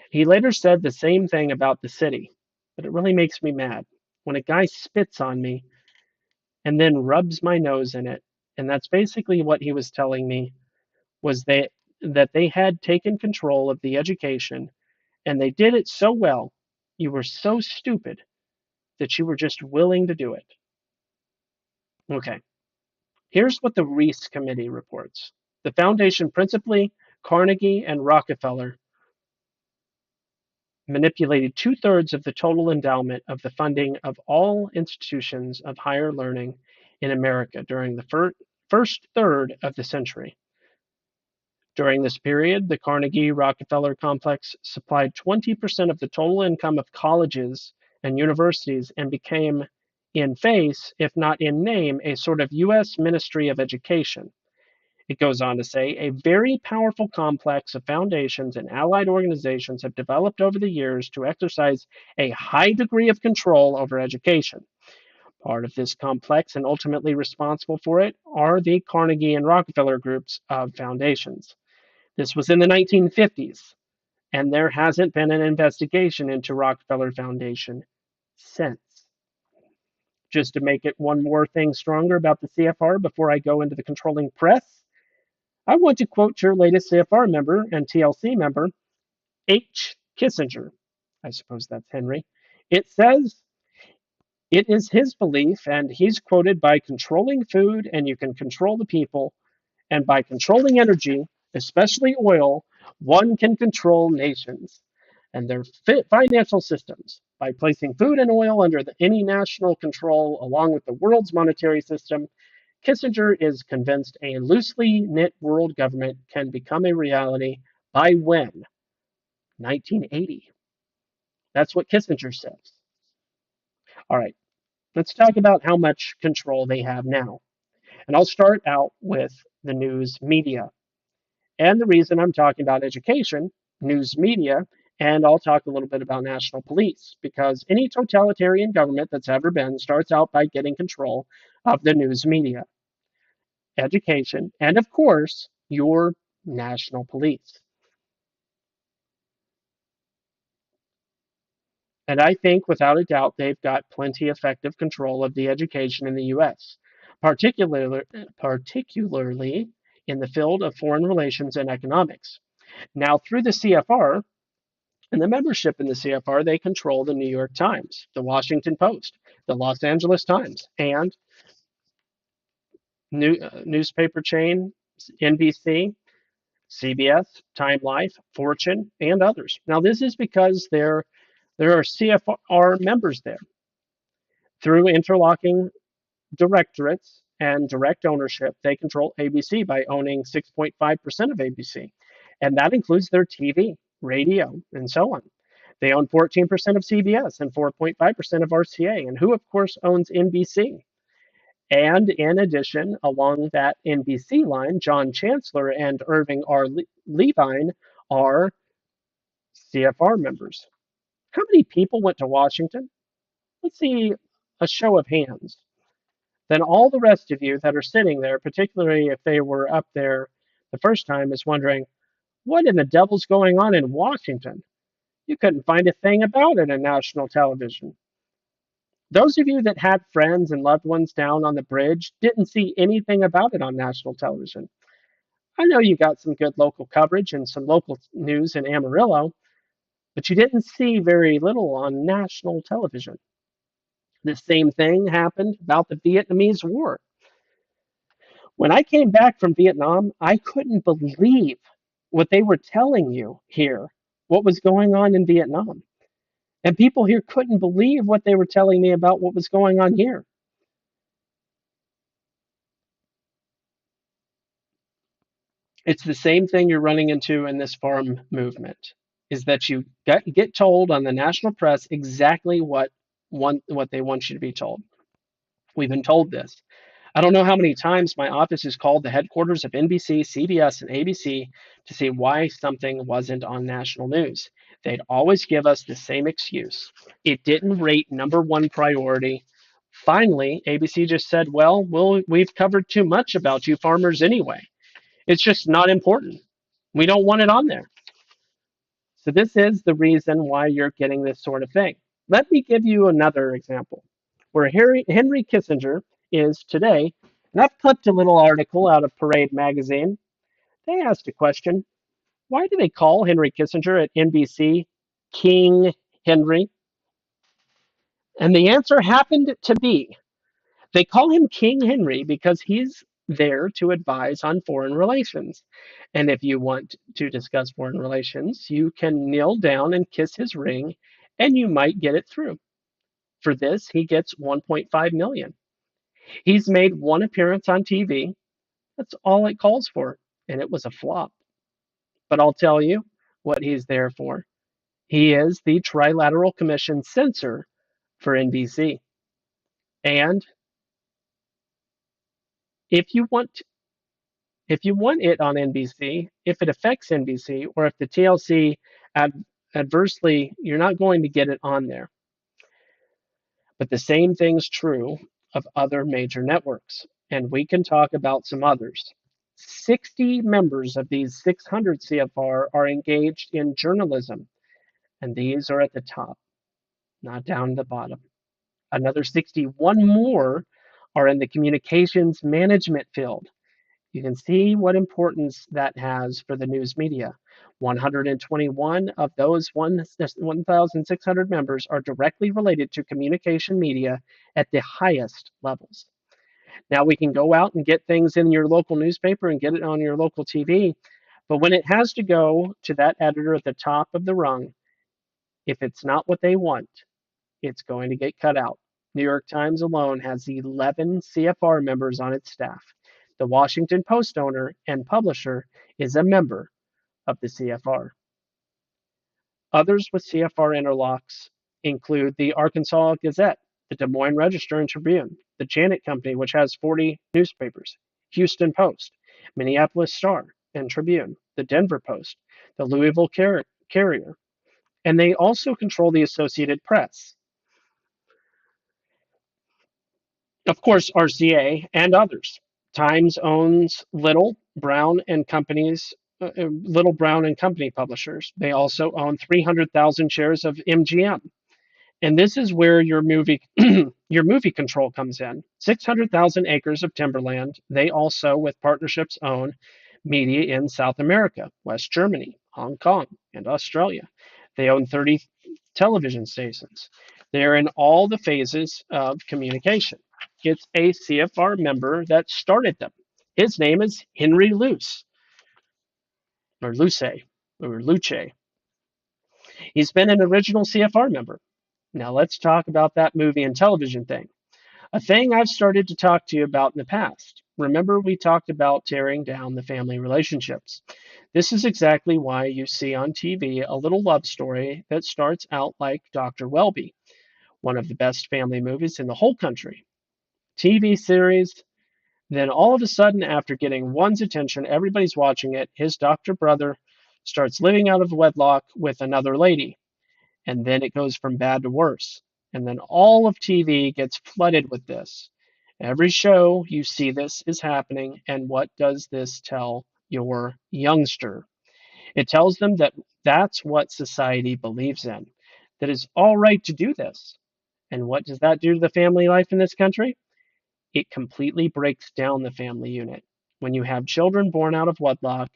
He later said the same thing about the city, but it really makes me mad when a guy spits on me and then rubs my nose in it. And that's basically what he was telling me, was that they had taken control of the education, and they did it so well, you were so stupid that you were just willing to do it. Okay, here's what the Reese Committee reports. The foundation, principally Carnegie and Rockefeller, manipulated 2/3 of the total endowment of the funding of all institutions of higher learning in America during the first third of the century. During this period, the Carnegie-Rockefeller complex supplied 20% of the total income of colleges and universities and became, in face, if not in name, a sort of U.S. Ministry of Education. It goes on to say, a very powerful complex of foundations and allied organizations have developed over the years to exercise a high degree of control over education. Part of this complex and ultimately responsible for it are the Carnegie and Rockefeller groups of foundations. This was in the 1950s, and there hasn't been an investigation into Rockefeller Foundation since. Just to make it one more thing stronger about the CFR before I go into the controlling press, I want to quote your latest CFR member and TLC member, H. Kissinger. I suppose that's Henry. It says, it is his belief, and he's quoted, by controlling food, and you can control the people, and by controlling energy, especially oil, one can control nations. and their financial systems. By placing food and oil under any national control along with the world's monetary system, Kissinger is convinced a loosely knit world government can become a reality by when? 1980. That's what Kissinger says. All right, let's talk about how much control they have now. And I'll start out with the news media. And the reason I'm talking about education, news media, and I'll talk a little bit about national police, because any totalitarian government that's ever been starts out by getting control of the news media, education, and of course, your national police. And I think without a doubt, they've got plenty effective control of the education in the US, particularly in the field of foreign relations and economics. Now, through the CFR, and the membership in the CFR, they control the New York Times, the Washington Post, the Los Angeles Times, and newspaper chain NBC, CBS, Time Life, Fortune, and others. Now, this is because there are CFR members there. Through interlocking directorates and direct ownership, they control ABC by owning 6.5% of ABC, and that includes their TV, radio, and so on. They own 14% of CBS and 4.5% of RCA, and who, of course, owns NBC. And in addition, along that NBC line, John Chancellor and Irving R. Levine are CFR members. How many people went to Washington? Let's see a show of hands. Then all the rest of you that are sitting there, particularly if they were up there the first time, is wondering, what in the devil's going on in Washington? You couldn't find a thing about it in national television. Those of you that had friends and loved ones down on the bridge didn't see anything about it on national television. I know you got some good local coverage and some local news in Amarillo, but you didn't see very little on national television. The same thing happened about the Vietnamese War. When I came back from Vietnam, I couldn't believe what they were telling you here, what was going on in Vietnam. And people here couldn't believe what they were telling me about what was going on here. It's the same thing you're running into in this farm movement, is that you get told on the national press exactly what they want you to be told. We've been told this. I don't know how many times my office has called the headquarters of NBC, CBS, and ABC to see why something wasn't on national news. They'd always give us the same excuse. It didn't rate number one priority. Finally, ABC just said, well, we've covered too much about you farmers anyway. It's just not important. We don't want it on there. So this is the reason why you're getting this sort of thing. Let me give you another example where Henry Kissinger is today, and I've clipped a little article out of Parade magazine. They asked a question, why do they call Henry Kissinger at NBC King Henry? And the answer happened to be, they call him King Henry because he's there to advise on foreign relations. And if you want to discuss foreign relations, you can kneel down and kiss his ring, and you might get it through. For this, he gets 1.5 million. He's made one appearance on TV. That's all it calls for, and it was a flop. But I'll tell you what he's there for. He is the Trilateral Commission censor for NBC. And if you want it on NBC, if it affects NBC, or if the TLC adversely, you're not going to get it on there. But the same thing's true of other major networks, and we can talk about some others. 60 members of these 600 CFR are engaged in journalism, and these are at the top, not down the bottom. Another 61 more are in the communications management field. You can see what importance that has for the news media. 121 of those 1,600 members are directly related to communication media at the highest levels. Now we can go out and get things in your local newspaper and get it on your local TV, but when it has to go to that editor at the top of the rung, If it's not what they want, it's going to get cut out. New York Times alone has 11 CFR members on its staff. The Washington Post owner and publisher is a member of the CFR. Others with CFR interlocks include the Arkansas Gazette, the Des Moines Register and Tribune, the Janet Company, which has 40 newspapers, Houston Post, Minneapolis Star and Tribune, the Denver Post, the Louisville Carrier, and they also control the Associated Press. Of course, RCA and others. Times owns Little Brown and Company publishers. They also own 300,000 shares of MGM. And this is where your movie your movie control comes in. 600,000 acres of timberland. They also, with partnerships, own media in South America, West Germany, Hong Kong, and Australia. They own 30 television stations. They're in all the phases of communication. It's a CFR member that started them. His name is Henry Luce, or Luce, or Luce. He's been an original CFR member. Now let's talk about that movie and television thing. A thing I've started to talk to you about in the past. Remember, we talked about tearing down the family relationships. This is exactly why you see on TV a little love story that starts out like Dr. Welby, one of the best family movies in the whole country. TV series, then all of a sudden, after getting one's attention, everybody's watching it, his doctor brother starts living out of wedlock with another lady. And then it goes from bad to worse. And then all of TV gets flooded with this. Every show you see this is happening. And what does this tell your youngster? It tells them that that's what society believes in, that it's all right to do this. And what does that do to the family life in this country? It completely breaks down the family unit when you have children born out of wedlock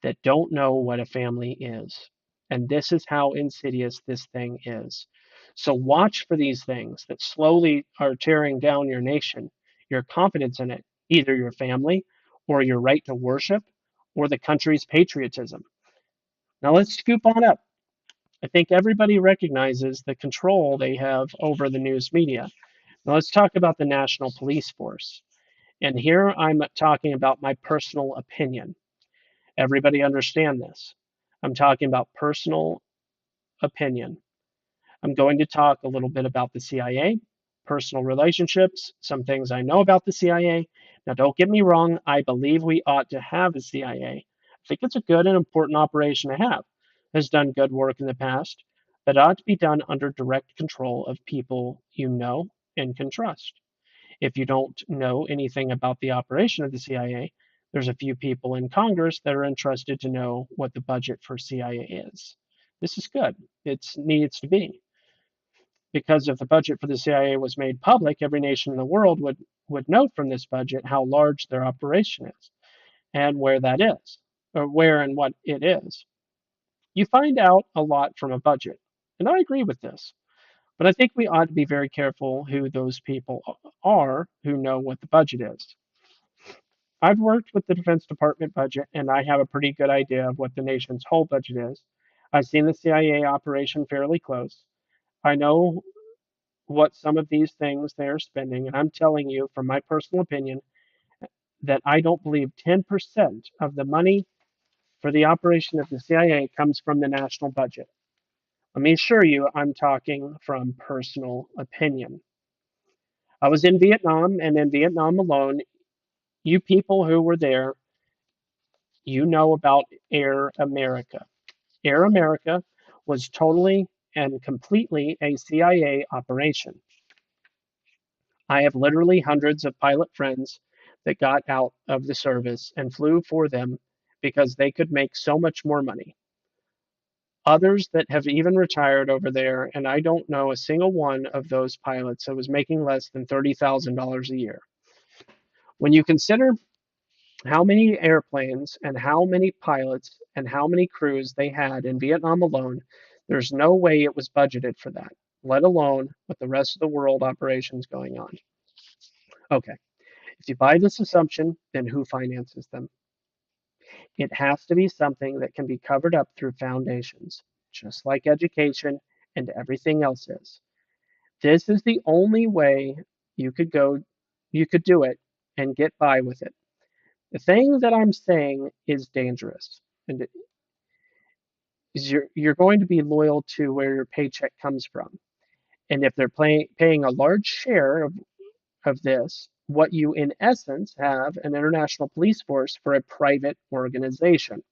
that don't know what a family is. And this is how insidious this thing is. So watch for these things that slowly are tearing down your nation, your confidence in it, either your family or your right to worship or the country's patriotism. Now let's scoop on up. I think everybody recognizes the control they have over the news media. Now let's talk about the National Police Force. And here I'm talking about my personal opinion. Everybody understand this. I'm talking about personal opinion. I'm going to talk a little bit about the CIA, personal relationships, some things I know about the CIA. Now, don't get me wrong, I believe we ought to have a CIA. I think it's a good and important operation to have. It has done good work in the past, but it ought to be done under direct control of people you know and can trust. If you don't know anything about the operation of the CIA, there's a few people in Congress that are interested to know what the budget for CIA is. This is good. It needs to be. Because if the budget for the CIA was made public, every nation in the world would know from this budget how large their operation is and where that is, or where and what it is. You find out a lot from a budget. And I agree with this. But I think we ought to be very careful who those people are who know what the budget is. I've worked with the Defense Department budget, and I have a pretty good idea of what the nation's whole budget is. I've seen the CIA operation fairly close. I know what some of these things they're spending, and I'm telling you from my personal opinion that I don't believe 10% of the money for the operation of the CIA comes from the national budget. Let me assure you, I'm talking from personal opinion. I was in Vietnam, and in Vietnam alone, you people who were there, you know about Air America. Air America was totally and completely a CIA operation. I have literally hundreds of pilot friends that got out of the service and flew for them because they could make so much more money. Others that have even retired over there, and I don't know a single one of those pilots that was making less than $30,000 a year. When you consider how many airplanes and how many pilots and how many crews they had in Vietnam alone, there's no way it was budgeted for that, let alone with the rest of the world operations going on. Okay, if you buy this assumption, then who finances them? It has to be something that can be covered up through foundations, just like education and everything else is. This is the only way you could do it and get by with it. The thing that I'm saying is dangerous, and is you're going to be loyal to where your paycheck comes from. And if they're paying a large share of this, what you in essence have an international police force for a private organization.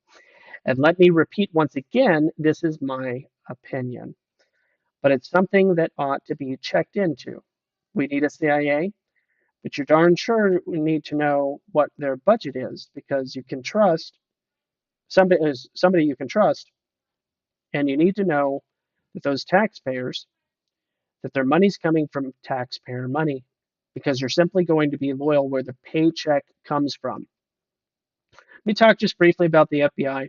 And let me repeat once again, this is my opinion, but it's something that ought to be checked into. We need a CIA, but you're darn sure we need to know what their budget is, because you can trust somebody you can trust, and you need to know that those taxpayers, that their money's coming from taxpayer money, because you're simply going to be loyal where the paycheck comes from. Let me talk just briefly about the FBI.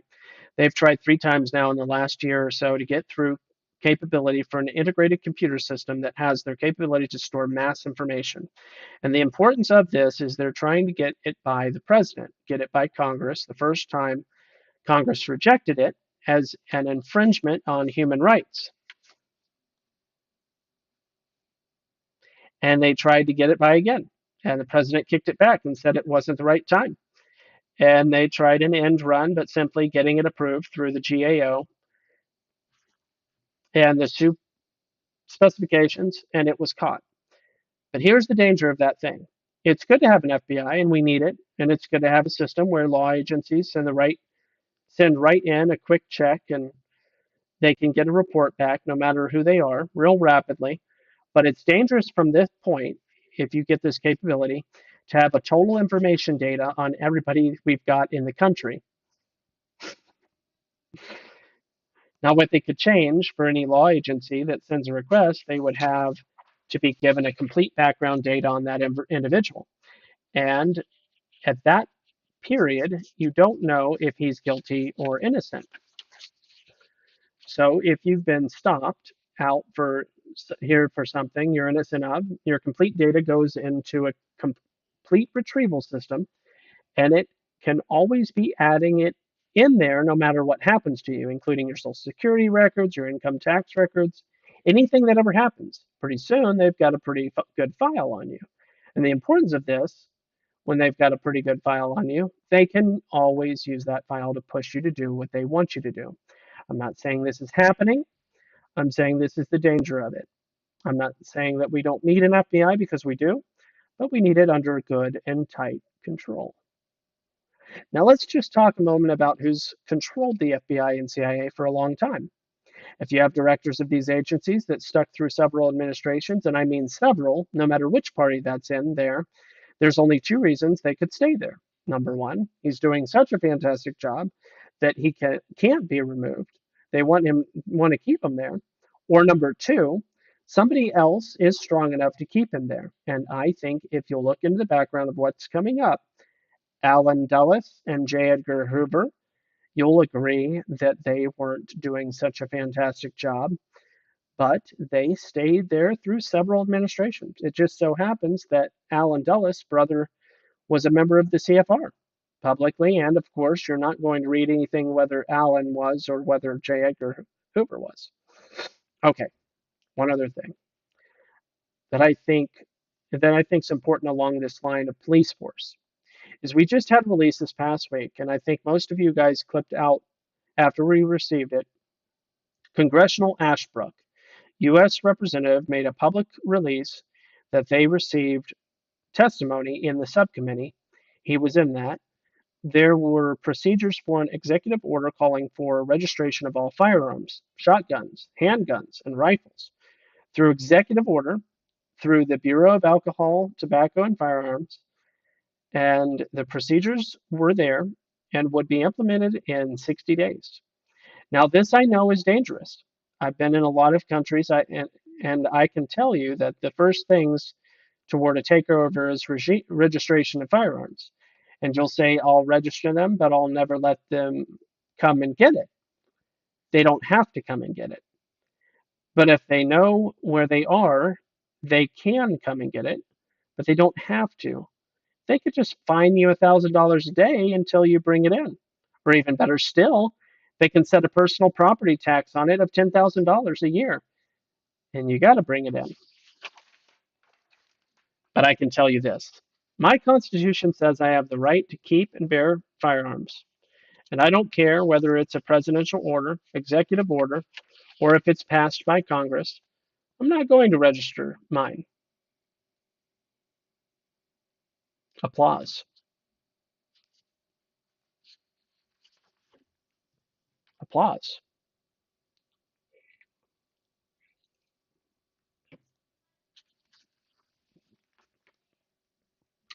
They've tried 3 times now in the last year or so to get through capability for an integrated computer system that has their capability to store mass information. And the importance of this is they're trying to get it by the president, get it by Congress. The first time Congress rejected it as an infringement on human rights. And they tried to get it by again. And the president kicked it back and said it wasn't the right time. And they tried an end run, but simply getting it approved through the GAO and the specifications, and it was caught. But here's the danger of that thing. It's good to have an FBI, and we need it, and it's good to have a system where law agencies send right in a quick check, and they can get a report back no matter who they are real rapidly. But it's dangerous from this point, if you get this capability, to have a total information data on everybody we've got in the country. Now, what they could change for any law agency that sends a request, they would have to be given a complete background data on that individual. And at that period, you don't know if he's guilty or innocent. So if you've been stopped out here for something you're innocent of, your complete data goes into a complete retrieval system, and it can always be adding it in there no matter what happens to you, including your social security records, your income tax records, anything that ever happens. Pretty soon, they've got a pretty good file on you. And the importance of this, when they've got a pretty good file on you, they can always use that file to push you to do what they want you to do. I'm not saying this is happening. I'm saying this is the danger of it. I'm not saying that we don't need an FBI, because we do, but we need it under good and tight control. Now let's just talk a moment about who's controlled the FBI and CIA for a long time. If you have directors of these agencies that stuck through several administrations, and I mean several, no matter which party that's in there's only 2 reasons they could stay there. Number 1, he's doing such a fantastic job that he can't be removed. They want to keep him there. Or number 2, somebody else is strong enough to keep him there. And I think if you'll look into the background of what's coming up, Allen Dulles and J. Edgar Hoover, you'll agree that they weren't doing such a fantastic job, but they stayed there through several administrations. It just so happens that Allen Dulles' brother was a member of the CFR publicly, and of course, you're not going to read anything whether Allen was or whether J. Edgar Hoover was. Okay, one other thing that I think is important along this line of police force is we just had released this past week, and I think most of you guys clipped out after we received it. Congressional Ashbrook, U.S. representative, made a public release that they received testimony in the subcommittee. He was in that. There were procedures for an executive order calling for registration of all firearms, shotguns, handguns, and rifles through executive order, through the Bureau of Alcohol, Tobacco, and Firearms. And the procedures were there and would be implemented in 60 days. Now, this I know is dangerous. I've been in a lot of countries, and I can tell you that the first things toward a takeover is registration of firearms. And you'll say, I'll register them, but I'll never let them come and get it. They don't have to come and get it. But if they know where they are, they can come and get it, but they don't have to. They could just fine you $1,000 a day until you bring it in. Or even better still, they can set a personal property tax on it of $10,000 a year. and you got to bring it in. But I can tell you this. My Constitution says I have the right to keep and bear firearms. And I don't care whether it's a presidential order, executive order, or if it's passed by Congress. I'm not going to register mine. Applause. Applause.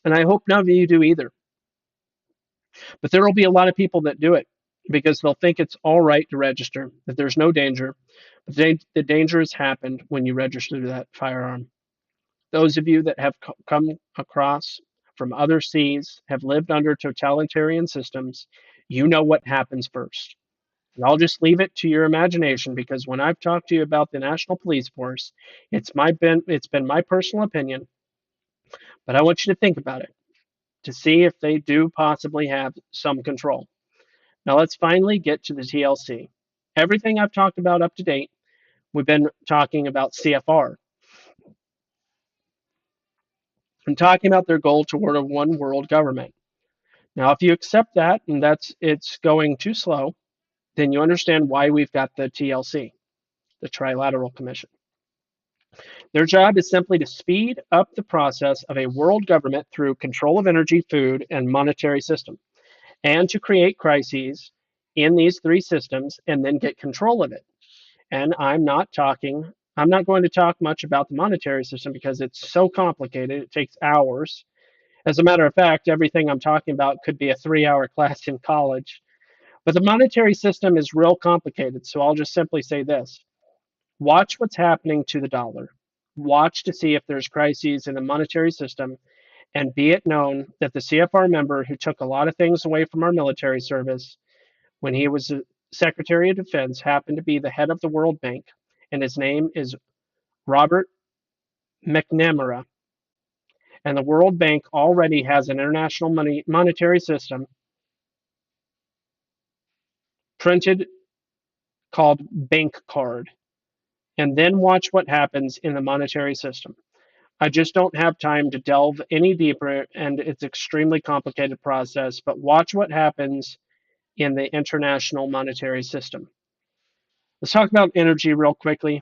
And I hope none of you do either. But there will be a lot of people that do it because they'll think it's all right to register, that there's no danger. But the danger has happened when you register that firearm. Those of you that have come across from other seas, have lived under totalitarian systems, you know what happens first. And I'll just leave it to your imagination because when I've talked to you about the National Police Force, it's been my personal opinion, but I want you to think about it to see if they do possibly have some control. Now let's finally get to the TLC. Everything I've talked about up to date, we've been talking about CFR and talking about their goal toward a one world government. Now, if you accept that and it's going too slow, then you understand why we've got the TLC, the Trilateral Commission. Their job is simply to speed up the process of a world government through control of energy, food, and monetary system, and to create crises in these three systems and then get control of it. And I'm not going to talk much about the monetary system because it's so complicated. It takes hours. As a matter of fact, everything I'm talking about could be a 3-hour class in college. But the monetary system is real complicated. So I'll just simply say this. Watch what's happening to the dollar. Watch to see if there's crises in the monetary system, and be it known that the CFR member who took a lot of things away from our military service when he was Secretary of Defense happened to be the head of the World Bank, and his name is Robert McNamara. And the World Bank already has an international monetary system printed called Bank Card. And then watch what happens in the monetary system. I just don't have time to delve any deeper, and it's an extremely complicated process, but watch what happens in the international monetary system. Let's talk about energy real quickly.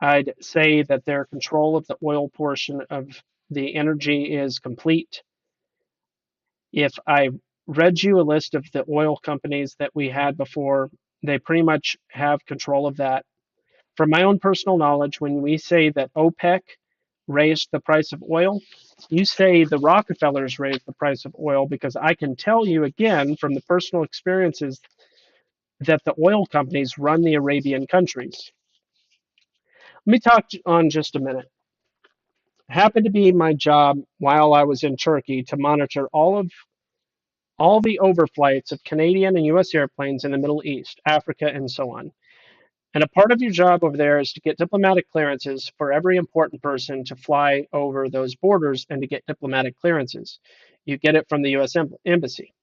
I'd say that their control of the oil portion of the energy is complete. If I read you a list of the oil companies that we had before, they pretty much have control of that. From my own personal knowledge, when we say that OPEC raised the price of oil, you say the Rockefellers raised the price of oil, because I can tell you again from the personal experiences that the oil companies run the Arabian countries. Let me talk on just a minute. It happened to be my job while I was in Turkey to monitor all the overflights of Canadian and US airplanes in the Middle East, Africa, and so on. And a part of your job over there is to get diplomatic clearances for every important person to fly over those borders and to get diplomatic clearances. You get it from the US Embassy.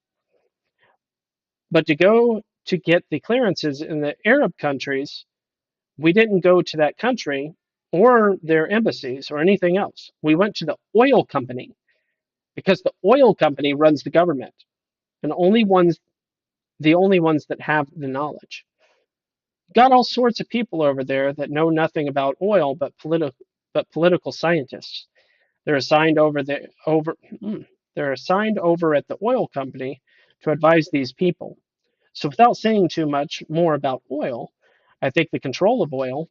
But to go to get the clearances in the Arab countries, we didn't go to that country or their embassies or anything else. We went to the oil company because the oil company runs the government, and the only ones that have the knowledge. Got all sorts of people over there that know nothing about oil but political scientists. They're assigned they're assigned over at the oil company to advise these people. So without saying too much more about oil, I think the control of oil,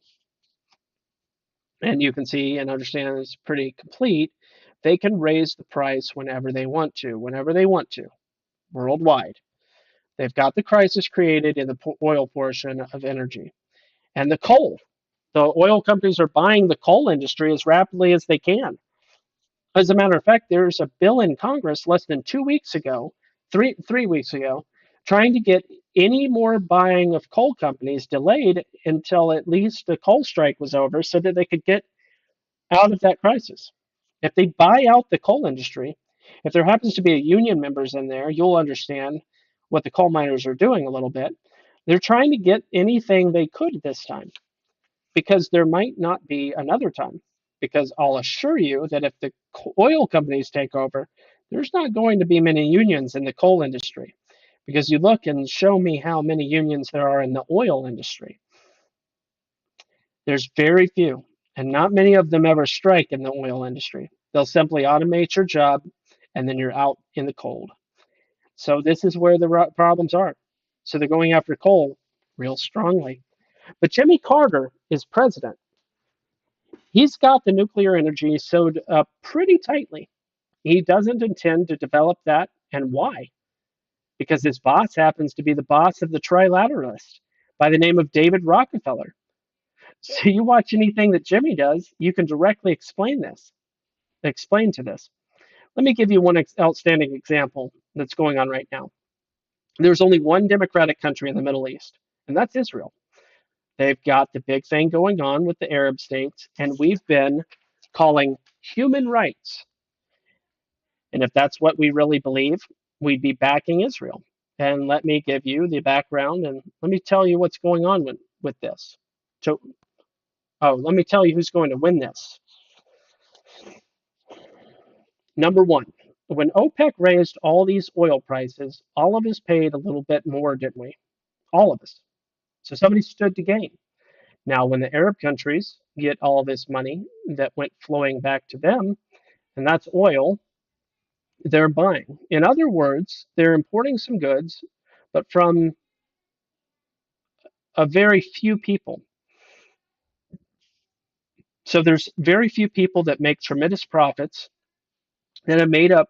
and you can see and understand is pretty complete. They can raise the price whenever they want to, worldwide. They've got the crisis created in the oil portion of energy. And the coal. The oil companies are buying the coal industry as rapidly as they can. As a matter of fact, there's a bill in Congress less than 2 weeks ago, 3 weeks ago, trying to get any more buying of coal companies delayed until at least the coal strike was over so that they could get out of that crisis. If they buy out the coal industry, if there happens to be a union members in there, you'll understand what the coal miners are doing a little bit. They're trying to get anything they could this time. because there might not be another time. Because I'll assure you that if the oil companies take over, there's not going to be many unions in the coal industry. Because you look and show me how many unions there are in the oil industry. There's very few, and not many of them ever strike in the oil industry. They'll simply automate your job, and then you're out in the cold. So this is where the problems are. So they're going after coal real strongly. But Jimmy Carter is president. He's got the nuclear energy sewed up pretty tightly. He doesn't intend to develop that. And why? Because his boss happens to be the boss of the Trilateralists by the name of David Rockefeller. So you watch anything that Jimmy does, you can directly explain to this. Let me give you one outstanding example that's going on right now. There's only one democratic country in the Middle East, and that's Israel. They've got the big thing going on with the Arab states, and we've been calling human rights. And if that's what we really believe, we'd be backing Israel. And let me give you the background, and let me tell you what's going on with this. So, let me tell you who's going to win this. Number one, when OPEC raised all these oil prices, all of us paid a little bit more, didn't we? All of us. So somebody stood to gain. Now, when the Arab countries get all this money that went flowing back to them, and that's oil, they're buying. In other words, they're importing some goods, but from a very few people. So there's very few people that make tremendous profits that are made up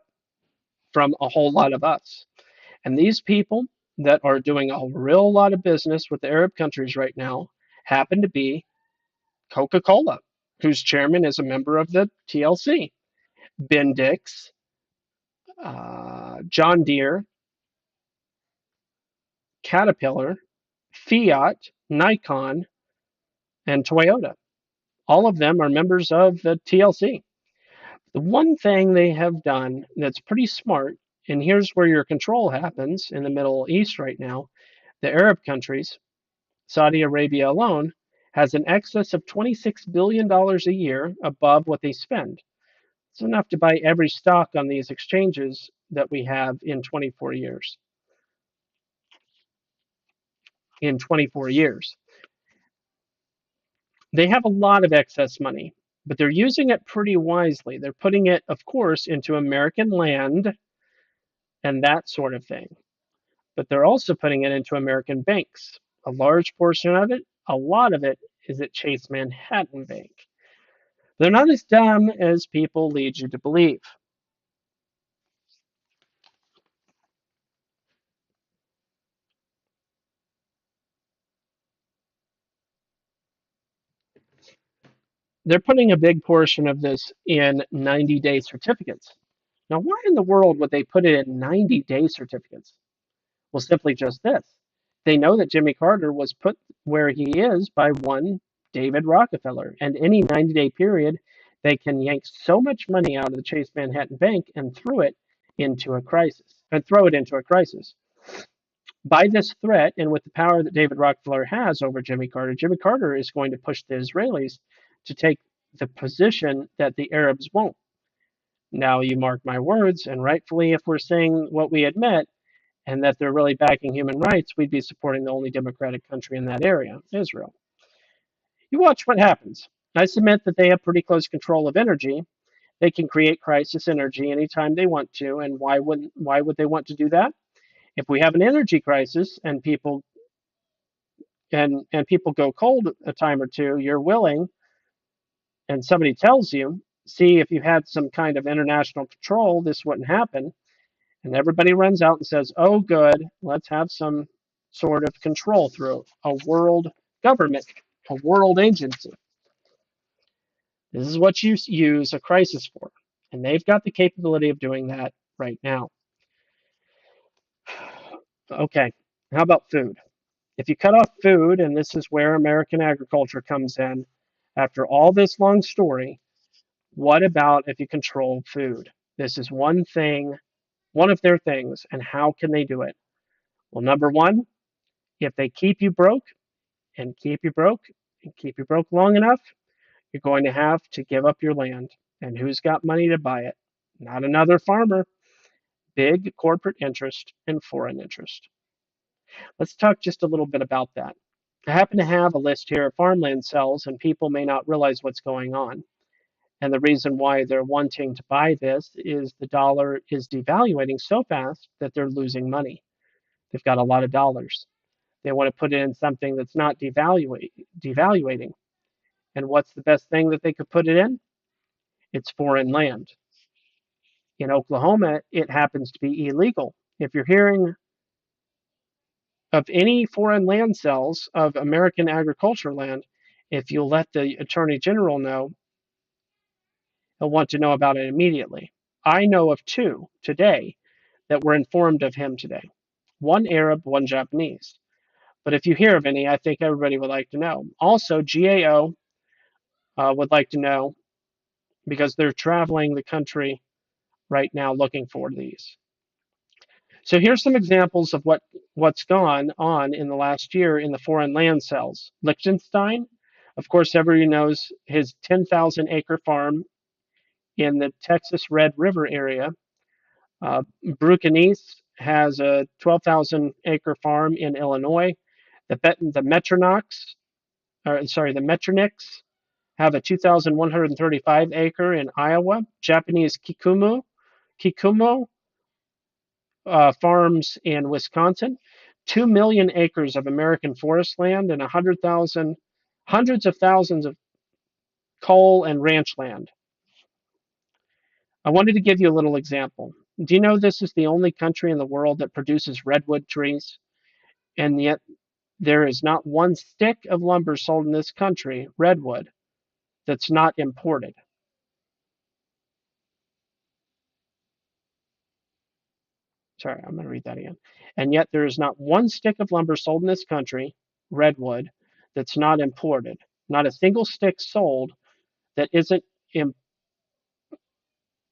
from a whole lot of us. And these people that are doing a real lot of business with the Arab countries right now happen to be Coca-Cola, whose chairman is a member of the TLC, Bendix, John Deere, Caterpillar, Fiat, Nikon, and Toyota. All of them are members of the TLC. The one thing they have done that's pretty smart, and here's where your control happens in the Middle East right now, the Arab countries, Saudi Arabia alone, has an excess of $26 billion a year above what they spend. It's enough to buy every stock on these exchanges that we have in 24 years. In 24 years. They have a lot of excess money, but they're using it pretty wisely. They're putting it, of course, into American land and that sort of thing. But they're also putting it into American banks. A large portion of it, a lot of it, is at Chase Manhattan Bank. They're not as dumb as people lead you to believe. They're putting a big portion of this in 90-day certificates. Now, why in the world would they put it in 90-day certificates? Well, simply just this. They know that Jimmy Carter was put where he is by one David Rockefeller, and any 90-day period, they can yank so much money out of the Chase Manhattan Bank and throw it into a crisis. By this threat, and with the power that David Rockefeller has over Jimmy Carter is going to push the Israelis to take the position that the Arabs won't. Now, you mark my words, and rightfully, if we're saying what we admit, and that they're really backing human rights, we'd be supporting the only democratic country in that area, Israel. You watch what happens. I submit that they have pretty close control of energy. They can create crisis energy anytime they want to, and why would they want to do that? If we have an energy crisis and people go cold a time or two, you're willing, and somebody tells you, see, if you had some kind of international control, this wouldn't happen. And everybody runs out and says, oh, good, let's have some sort of control through a world government, a world agency. This is what you use a crisis for. And they've got the capability of doing that right now. Okay, how about food? If you cut off food, and this is where American agriculture comes in, after all this long story, what about if you control food? This is one of their things, and how can they do it? Well, number one, if they keep you broke, and keep you broke long enough, you're going to have to give up your land. And who's got money to buy it? Not another farmer. Big corporate interest and foreign interest. Let's talk just a little bit about that. I happen to have a list here of farmland sales, and people may not realize what's going on. And the reason why they're wanting to buy this is the dollar is devaluating so fast that they're losing money. They've got a lot of dollars. They want to put it in something that's not devaluating. And what's the best thing that they could put it in? It's foreign land. In Oklahoma, it happens to be illegal. If you're hearing of any foreign land sales of American agricultural land, if you let the Attorney General know, he'll want to know about it immediately. I know of two today that were informed of him today. One Arab, one Japanese. But if you hear of any, I think everybody would like to know. Also, GAO would like to know because they're traveling the country right now looking for these. So here's some examples of what's gone on in the last year in the foreign land sales. Liechtenstein, of course, everybody knows his 10,000 acre farm in the Texas Red River area. Brucanese has a 12,000 acre farm in Illinois. The Metronics have a 2,135 acre in Iowa. Japanese Kikumo farms in Wisconsin, 2 million acres of American forest land, and hundreds of thousands of coal and ranch land. I wanted to give you a little example. Do you know this is the only country in the world that produces redwood trees? And yet there is not one stick of lumber sold in this country, redwood, that's not imported. Sorry, I'm going to read that again. And yet there is not one stick of lumber sold in this country, redwood, that's not imported. Not a single stick sold that isn't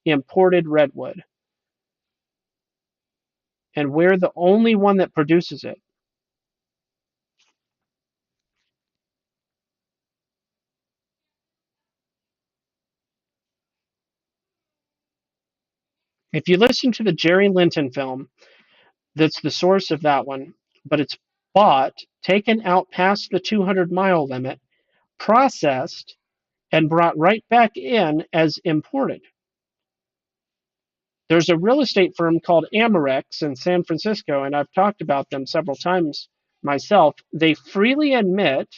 imported redwood. And we're the only one that produces it. If you listen to the Jerry Linton film, that's the source of that one, but it's bought, taken out past the 200-mile limit, processed, and brought right back in as imported. There's a real estate firm called Amorex in San Francisco, and I've talked about them several times myself. They freely admit,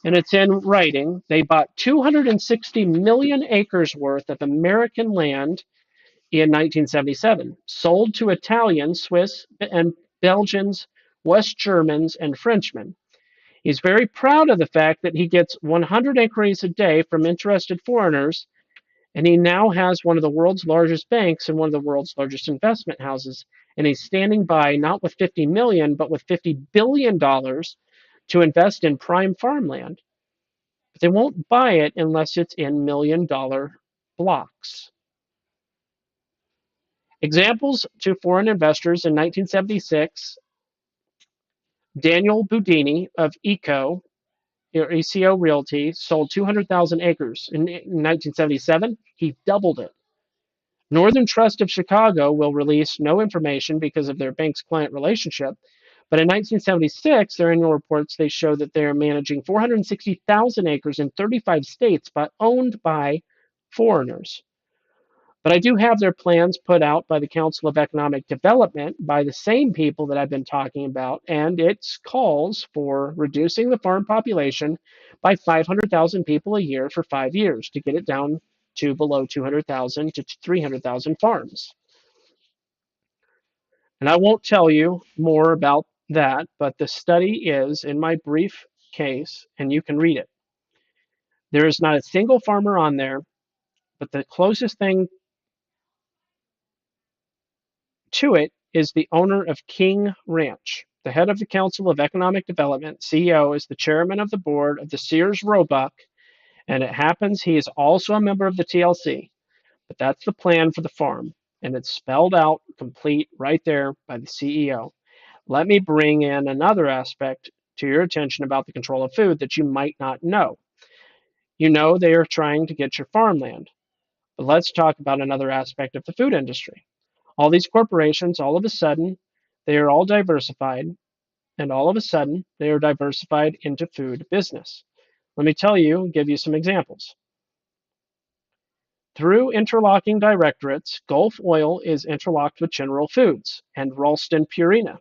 and it's in writing, they bought 260 million acres worth of American land in 1977, sold to Italians, Swiss, and Belgians, West Germans, and Frenchmen. He's very proud of the fact that he gets 100 inquiries a day from interested foreigners, and he now has one of the world's largest banks and one of the world's largest investment houses. And he's standing by not with 50 million, but with $50 billion to invest in prime farmland. But they won't buy it unless it's in $1 million blocks. Examples to foreign investors in 1976, Daniel Budini of ECO Realty sold 200,000 acres. In 1977, he doubled it. Northern Trust of Chicago will release no information because of their bank's client relationship. But in 1976, their annual reports, they show that they are managing 460,000 acres in 35 states, but owned by foreigners. But I do have their plans put out by the Council of Economic Development by the same people that I've been talking about, and it calls for reducing the farm population by 500,000 people a year for 5 years to get it down to below 200,000 to 300,000 farms. And I won't tell you more about that, but the study is in my brief case, and you can read it. There is not a single farmer on there, but the closest thing to it is the owner of King Ranch. The head of the Council of Economic Development, CEO, is the chairman of the board of the Sears Roebuck, and it happens he is also a member of the TLC. But that's the plan for the farm, and it's spelled out complete right there by the CEO. Let me bring in another aspect to your attention about the control of food that you might not know. You know they are trying to get your farmland. But let's talk about another aspect of the food industry. All these corporations, all of a sudden, they are all diversified, and all of a sudden, they are diversified into food business. Let me tell you, give you some examples. Through interlocking directorates, Gulf Oil is interlocked with General Foods and Ralston Purina.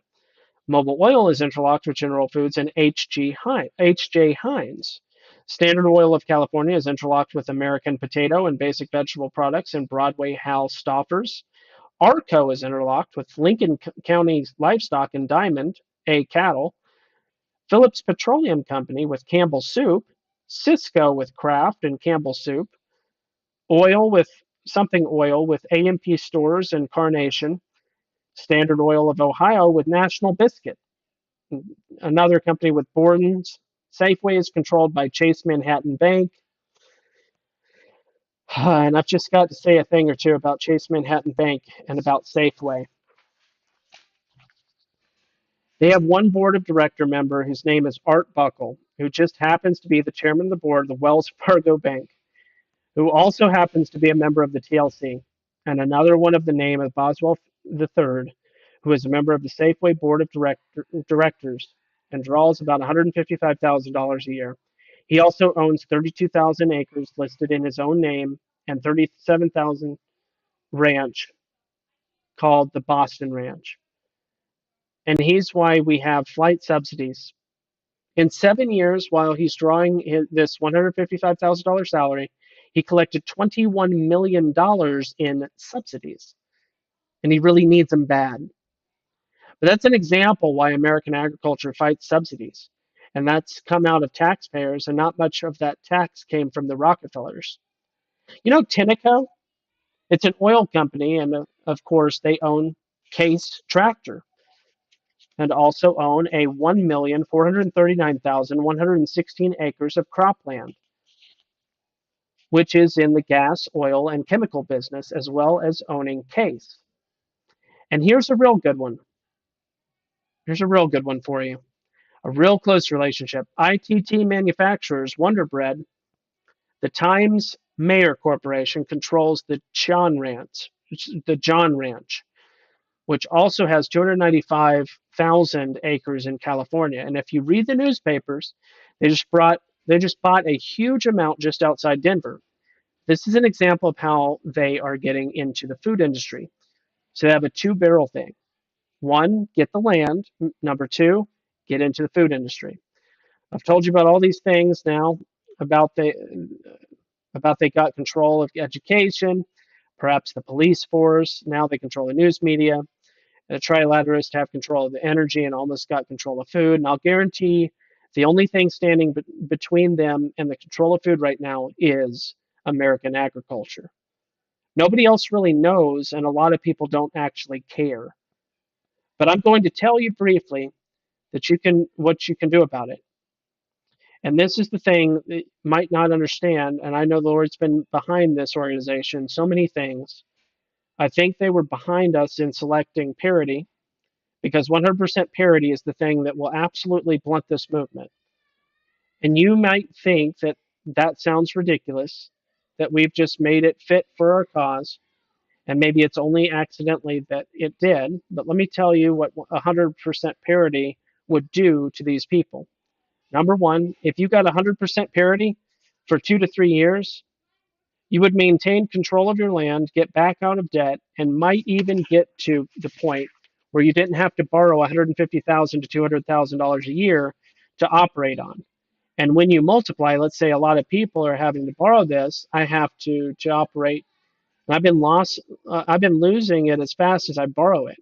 Mobil Oil is interlocked with General Foods and H.J. Heinz. Standard Oil of California is interlocked with American Potato and Basic Vegetable Products and Broadway Hal Stoffers. Arco is interlocked with Lincoln County Livestock and Diamond A Cattle. Phillips Petroleum Company with Campbell Soup. Cisco with Kraft and Campbell Soup. Oil with A&P Stores and Carnation. Standard Oil of Ohio with National Biscuit. Another company with Borden's. Safeway is controlled by Chase Manhattan Bank. And I've just got to say a thing or two about Chase Manhattan Bank and about Safeway. They have one board of director member whose name is Art Buckle, who just happens to be the chairman of the board of the Wells Fargo Bank, who also happens to be a member of the TLC, and another one of the name of Boswell III, who is a member of the Safeway board of directors and draws about $155,000 a year. He also owns 32,000 acres listed in his own name and 37,000 ranch called the Boston Ranch. And he's why we have flight subsidies. In 7 years, while he's drawing this $155,000 salary, he collected $21 million in subsidies. And he really needs them bad. But that's an example why American agriculture fights subsidies. And that's come out of taxpayers, and not much of that tax came from the Rockefellers. You know, Tenneco, it's an oil company, and of course, they own Case Tractor and also own a 1,439,116 acres of cropland, which is in the gas, oil, and chemical business, as well as owning Case. And here's a real good one. Here's a real good one for you. A real close relationship. ITT Manufacturers, Wonder Bread, the Times Mayer Corporation controls the John Ranch, which also has 295,000 acres in California. And if you read the newspapers, they just bought a huge amount just outside Denver. This is an example of how they are getting into the food industry. So they have a two-barrel thing. One, get the land. Number two, get into the food industry. I've told you about all these things now about they got control of education, perhaps the police force. Now they control the news media. The trilateralists have control of the energy and almost got control of food. And I'll guarantee the only thing standing between them and the control of food right now is American agriculture. Nobody else really knows, and a lot of people don't actually care. But I'm going to tell you briefly that what you can do about it. And this is the thing that you might not understand, and I know the Lord's been behind this organization, so many things. I think they were behind us in selecting parity, because 100% parity is the thing that will absolutely blunt this movement. And you might think that that sounds ridiculous, that we've just made it fit for our cause, and maybe it's only accidentally that it did, but let me tell you what 100% parity would do to these people. Number one, if you got 100% parity for 2 to 3 years, you would maintain control of your land, get back out of debt, and might even get to the point where you didn't have to borrow $150,000 to $200,000 a year to operate on. And when you multiply, let's say a lot of people are having to borrow this, I have to operate. I've been losing it as fast as I borrow it.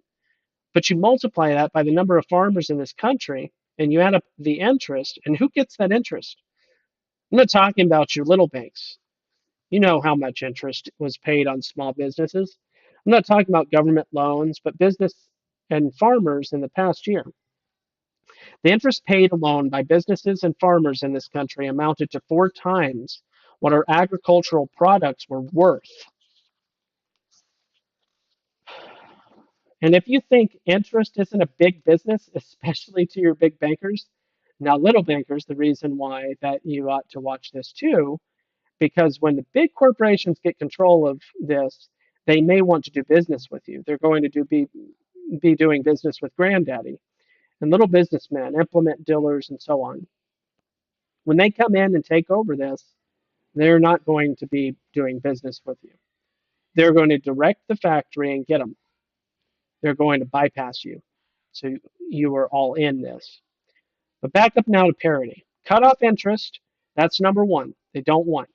But you multiply that by the number of farmers in this country, and you add up the interest, and who gets that interest? I'm not talking about your little banks. You know how much interest was paid on small businesses. I'm not talking about government loans, but business and farmers in the past year. The interest paid alone by businesses and farmers in this country amounted to 4 times what our agricultural products were worth. And if you think interest isn't a big business, especially to your big bankers, Now, little bankers, the reason why that you ought to watch this too, because when the big corporations get control of this, they may want to do business with you. They're going to be doing business with granddaddy and little businessmen, implement dealers, and so on. When they come in and take over this, they're not going to be doing business with you. They're going to direct the factory and get them. They're going to bypass you. So you are all in this. But back up now to parity. Cut off interest, that's number one. They don't want.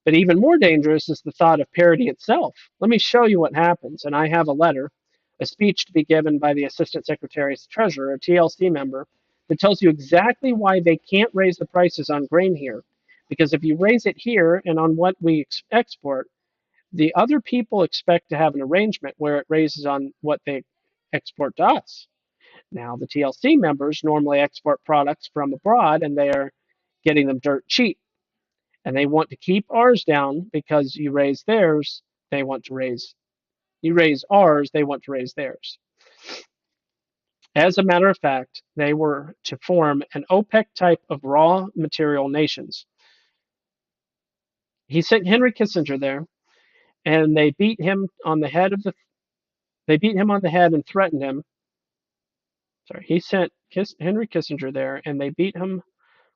But even more dangerous is the thought of parity itself. Let me show you what happens. And I have a letter, a speech to be given by the Assistant Secretary's Treasurer, a TLC member, that tells you exactly why they can't raise the prices on grain here. Because if you raise it here and on what we export, the other people expect to have an arrangement where it raises on what they export to us. Now, the TLC members normally export products from abroad and they are getting them dirt cheap. And they want to keep ours down because you raise theirs, they want to raise, you raise ours, they want to raise theirs. As a matter of fact, they were to form an OPEC type of raw material nations. He sent Henry Kissinger there, and they beat him on the head of the. They beat him on the head and threatened him. Sorry, he sent Henry Kissinger there, and they beat him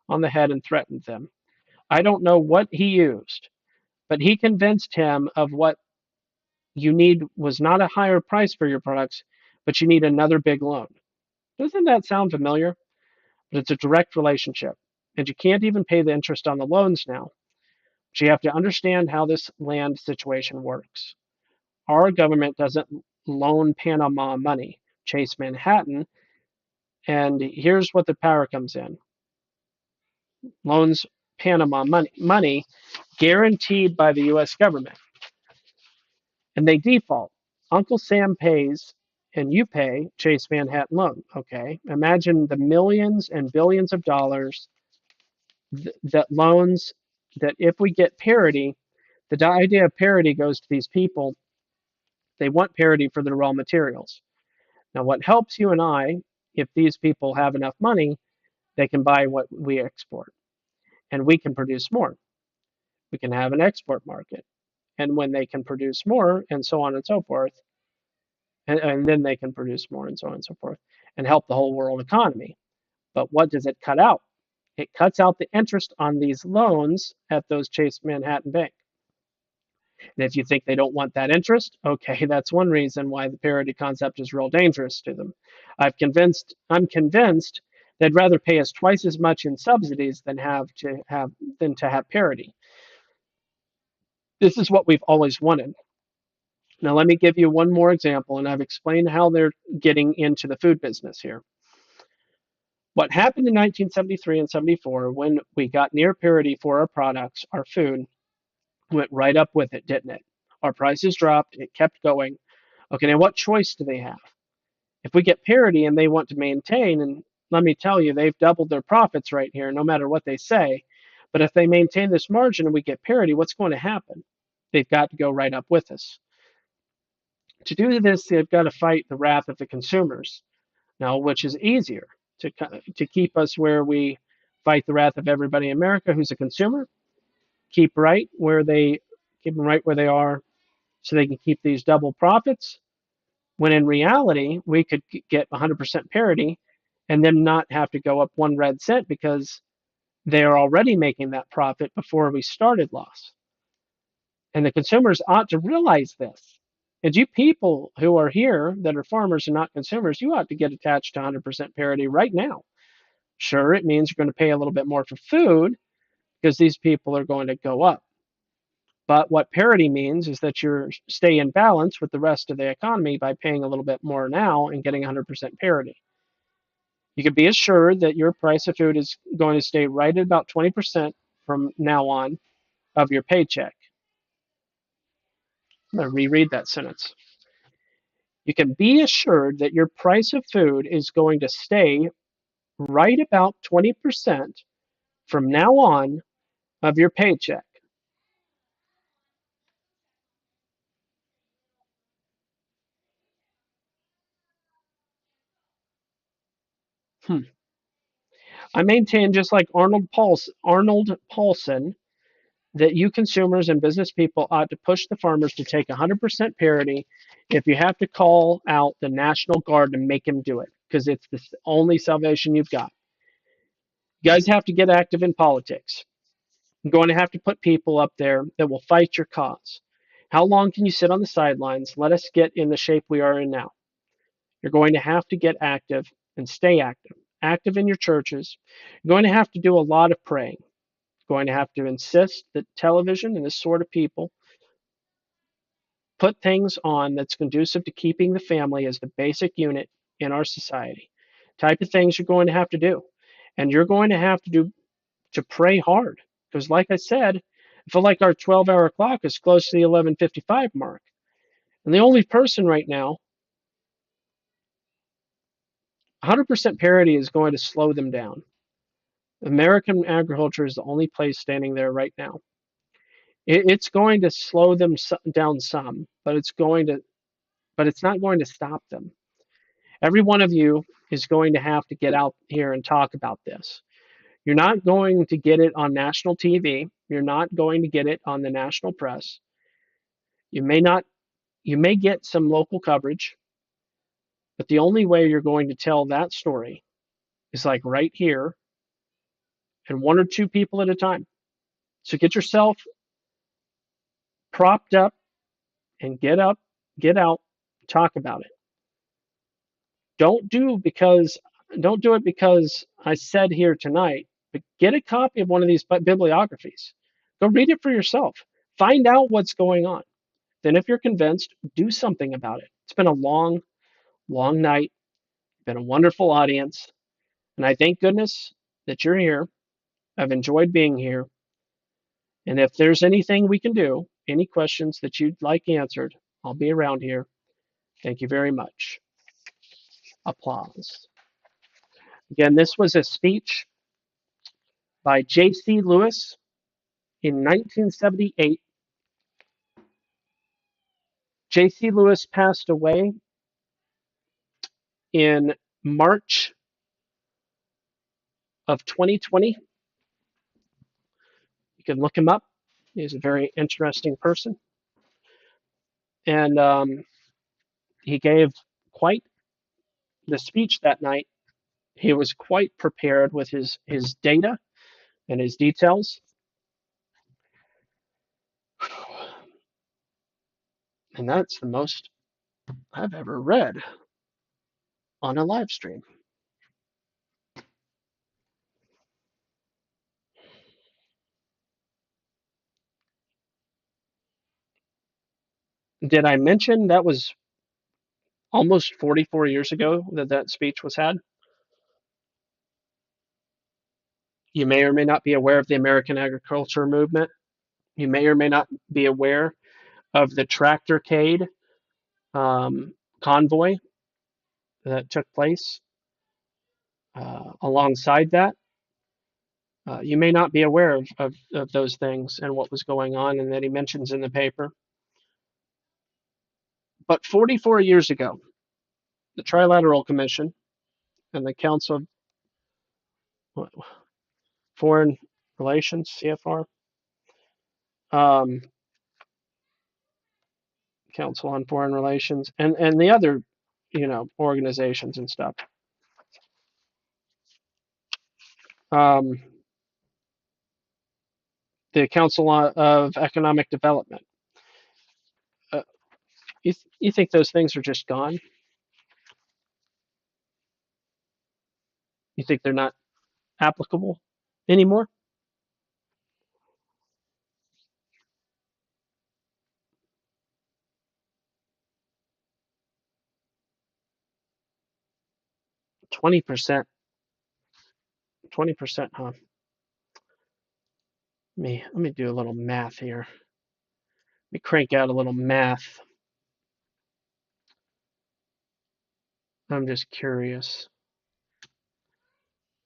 on the head and threatened them. I don't know what he used, but he convinced him of what you need was not a higher price for your products, but you need another big loan. Doesn't that sound familiar? But it's a direct relationship. And you can't even pay the interest on the loans now. But you have to understand how this land situation works. Our government doesn't loan Panama money, Chase Manhattan. And here's what the power comes in. Loans Panama money guaranteed by the US government. And they default. Uncle Sam pays and you pay Chase Manhattan loan. Okay. Imagine the millions and billions of dollars that loans that if we get parity, the idea of parity goes to these people. They want parity for their raw materials. Now, what helps you and I, if these people have enough money, they can buy what we export and we can produce more. We can have an export market. And when they can produce more and so on and so forth, and then they can produce more and so on and so forth and help the whole world economy. But what does it cut out? It cuts out the interest on these loans at those Chase Manhattan Bank. And if you think they don't want that interest, okay, that's one reason why the parity concept is real dangerous to them. I'm convinced they'd rather pay us twice as much in subsidies than to have parity. This is what we've always wanted. Now let me give you one more example, and I've explained how they're getting into the food business here. What happened in 1973 and 74 when we got near parity for our products, our food, went right up with it, didn't it? Our prices dropped, it kept going. Okay, now what choice do they have? If we get parity and they want to maintain, and let me tell you, they've doubled their profits right here, no matter what they say. But if they maintain this margin and we get parity, what's going to happen? They've got to go right up with us. To do this, they've got to fight the wrath of the consumers. Now, which is easier to keep us where we fight the wrath of everybody in America who's a consumer, keep them right where they are, so they can keep these double profits. When in reality, we could get 100% parity and then not have to go up 1 red cent because they are already making that profit before we started loss. And the consumers ought to realize this. And you people who are here that are farmers and not consumers, you ought to get attached to 100% parity right now. Sure, it means you're going to pay a little bit more for food because these people are going to go up. But what parity means is that you stay in balance with the rest of the economy by paying a little bit more now and getting 100% parity. You can be assured that your price of food is going to stay right at about 20% from now on of your paycheck. I'm going to reread that sentence. You can be assured that your price of food is going to stay right about 20% from now on of your paycheck. I maintain, just like Arnold Paulson, that you consumers and business people ought to push the farmers to take 100% parity if you have to call out the National Guard and make him do it, because it's the only salvation you've got. You guys have to get active in politics. You're going to have to put people up there that will fight your cause. How long can you sit on the sidelines? Let us get in the shape we are in now. You're going to have to get active and stay active. Active in your churches. You're going to have to do a lot of praying. You're going to have to insist that television and this sort of people put things on that's conducive to keeping the family as the basic unit in our society. Type of things you're going to have to do. And you're going to have to pray hard. Because like I said, I feel like our 12-hour clock is close to the 11:55 mark. And the only person right now, 100% parity is going to slow them down. American agriculture is the only place standing there right now. It's going to slow them down some, but it's not going to stop them. Every one of you is going to have to get out here and talk about this. You're not going to get it on national TV. You're not going to get it on the national press. You may get some local coverage, but the only way you're going to tell that story is like right here and one or two people at a time. So get yourself propped up and get out, talk about it. Don't do it because I said here tonight, but get a copy of one of these bibliographies. Go read it for yourself. Find out what's going on. Then if you're convinced, do something about it. It's been a long, long night. Been a wonderful audience. And I thank goodness that you're here. I've enjoyed being here. And if there's anything we can do, any questions that you'd like answered, I'll be around here. Thank you very much. Applause. Again, this was a speech by J.C. Lewis in 1978. J.C. Lewis passed away in March of 2020. You can look him up. He's a very interesting person. And he gave quite the speech that night. He was quite prepared with his data and his details. And that's the most I've ever read on a live stream. Did I mention that was almost 44 years ago that speech was had? You may or may not be aware of the American agriculture movement. You may or may not be aware of the tractorcade convoy that took place alongside that. You may not be aware of those things and what was going on and that he mentions in the paper. But 44 years ago, the Trilateral Commission and the Council of Foreign Relations, CFR, Council on Foreign Relations, and the other, organizations and stuff. The Council of Economic Development. You think those things are just gone? You think they're not applicable anymore? Twenty percent, 20%, huh? Let me do a little math here. Let me crank out a little math. I'm just curious.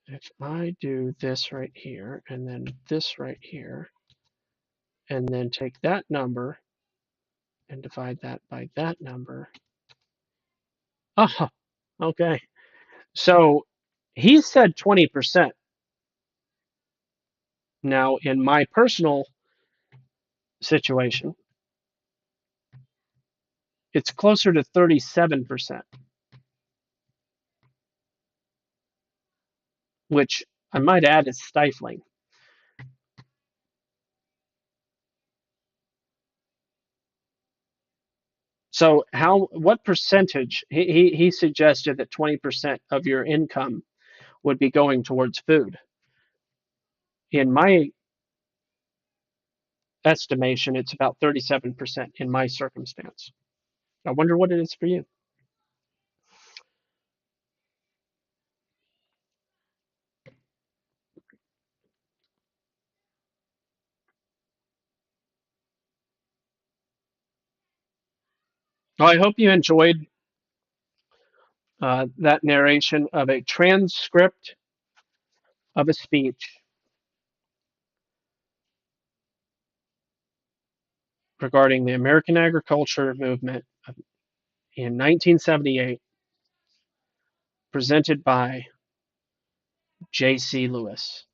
If I do this right here, and then this right here, and then take that number and divide that by that number. Oh, okay. So he said 20%. Now, in my personal situation, it's closer to 37%, which I might add is stifling. So what percentage, he suggested that 20% of your income would be going towards food. In my estimation, it's about 37% in my circumstance. I wonder what it is for you. Well, I hope you enjoyed that narration of a transcript of a speech regarding the American agriculture movement in 1978, presented by J.C. Lewis.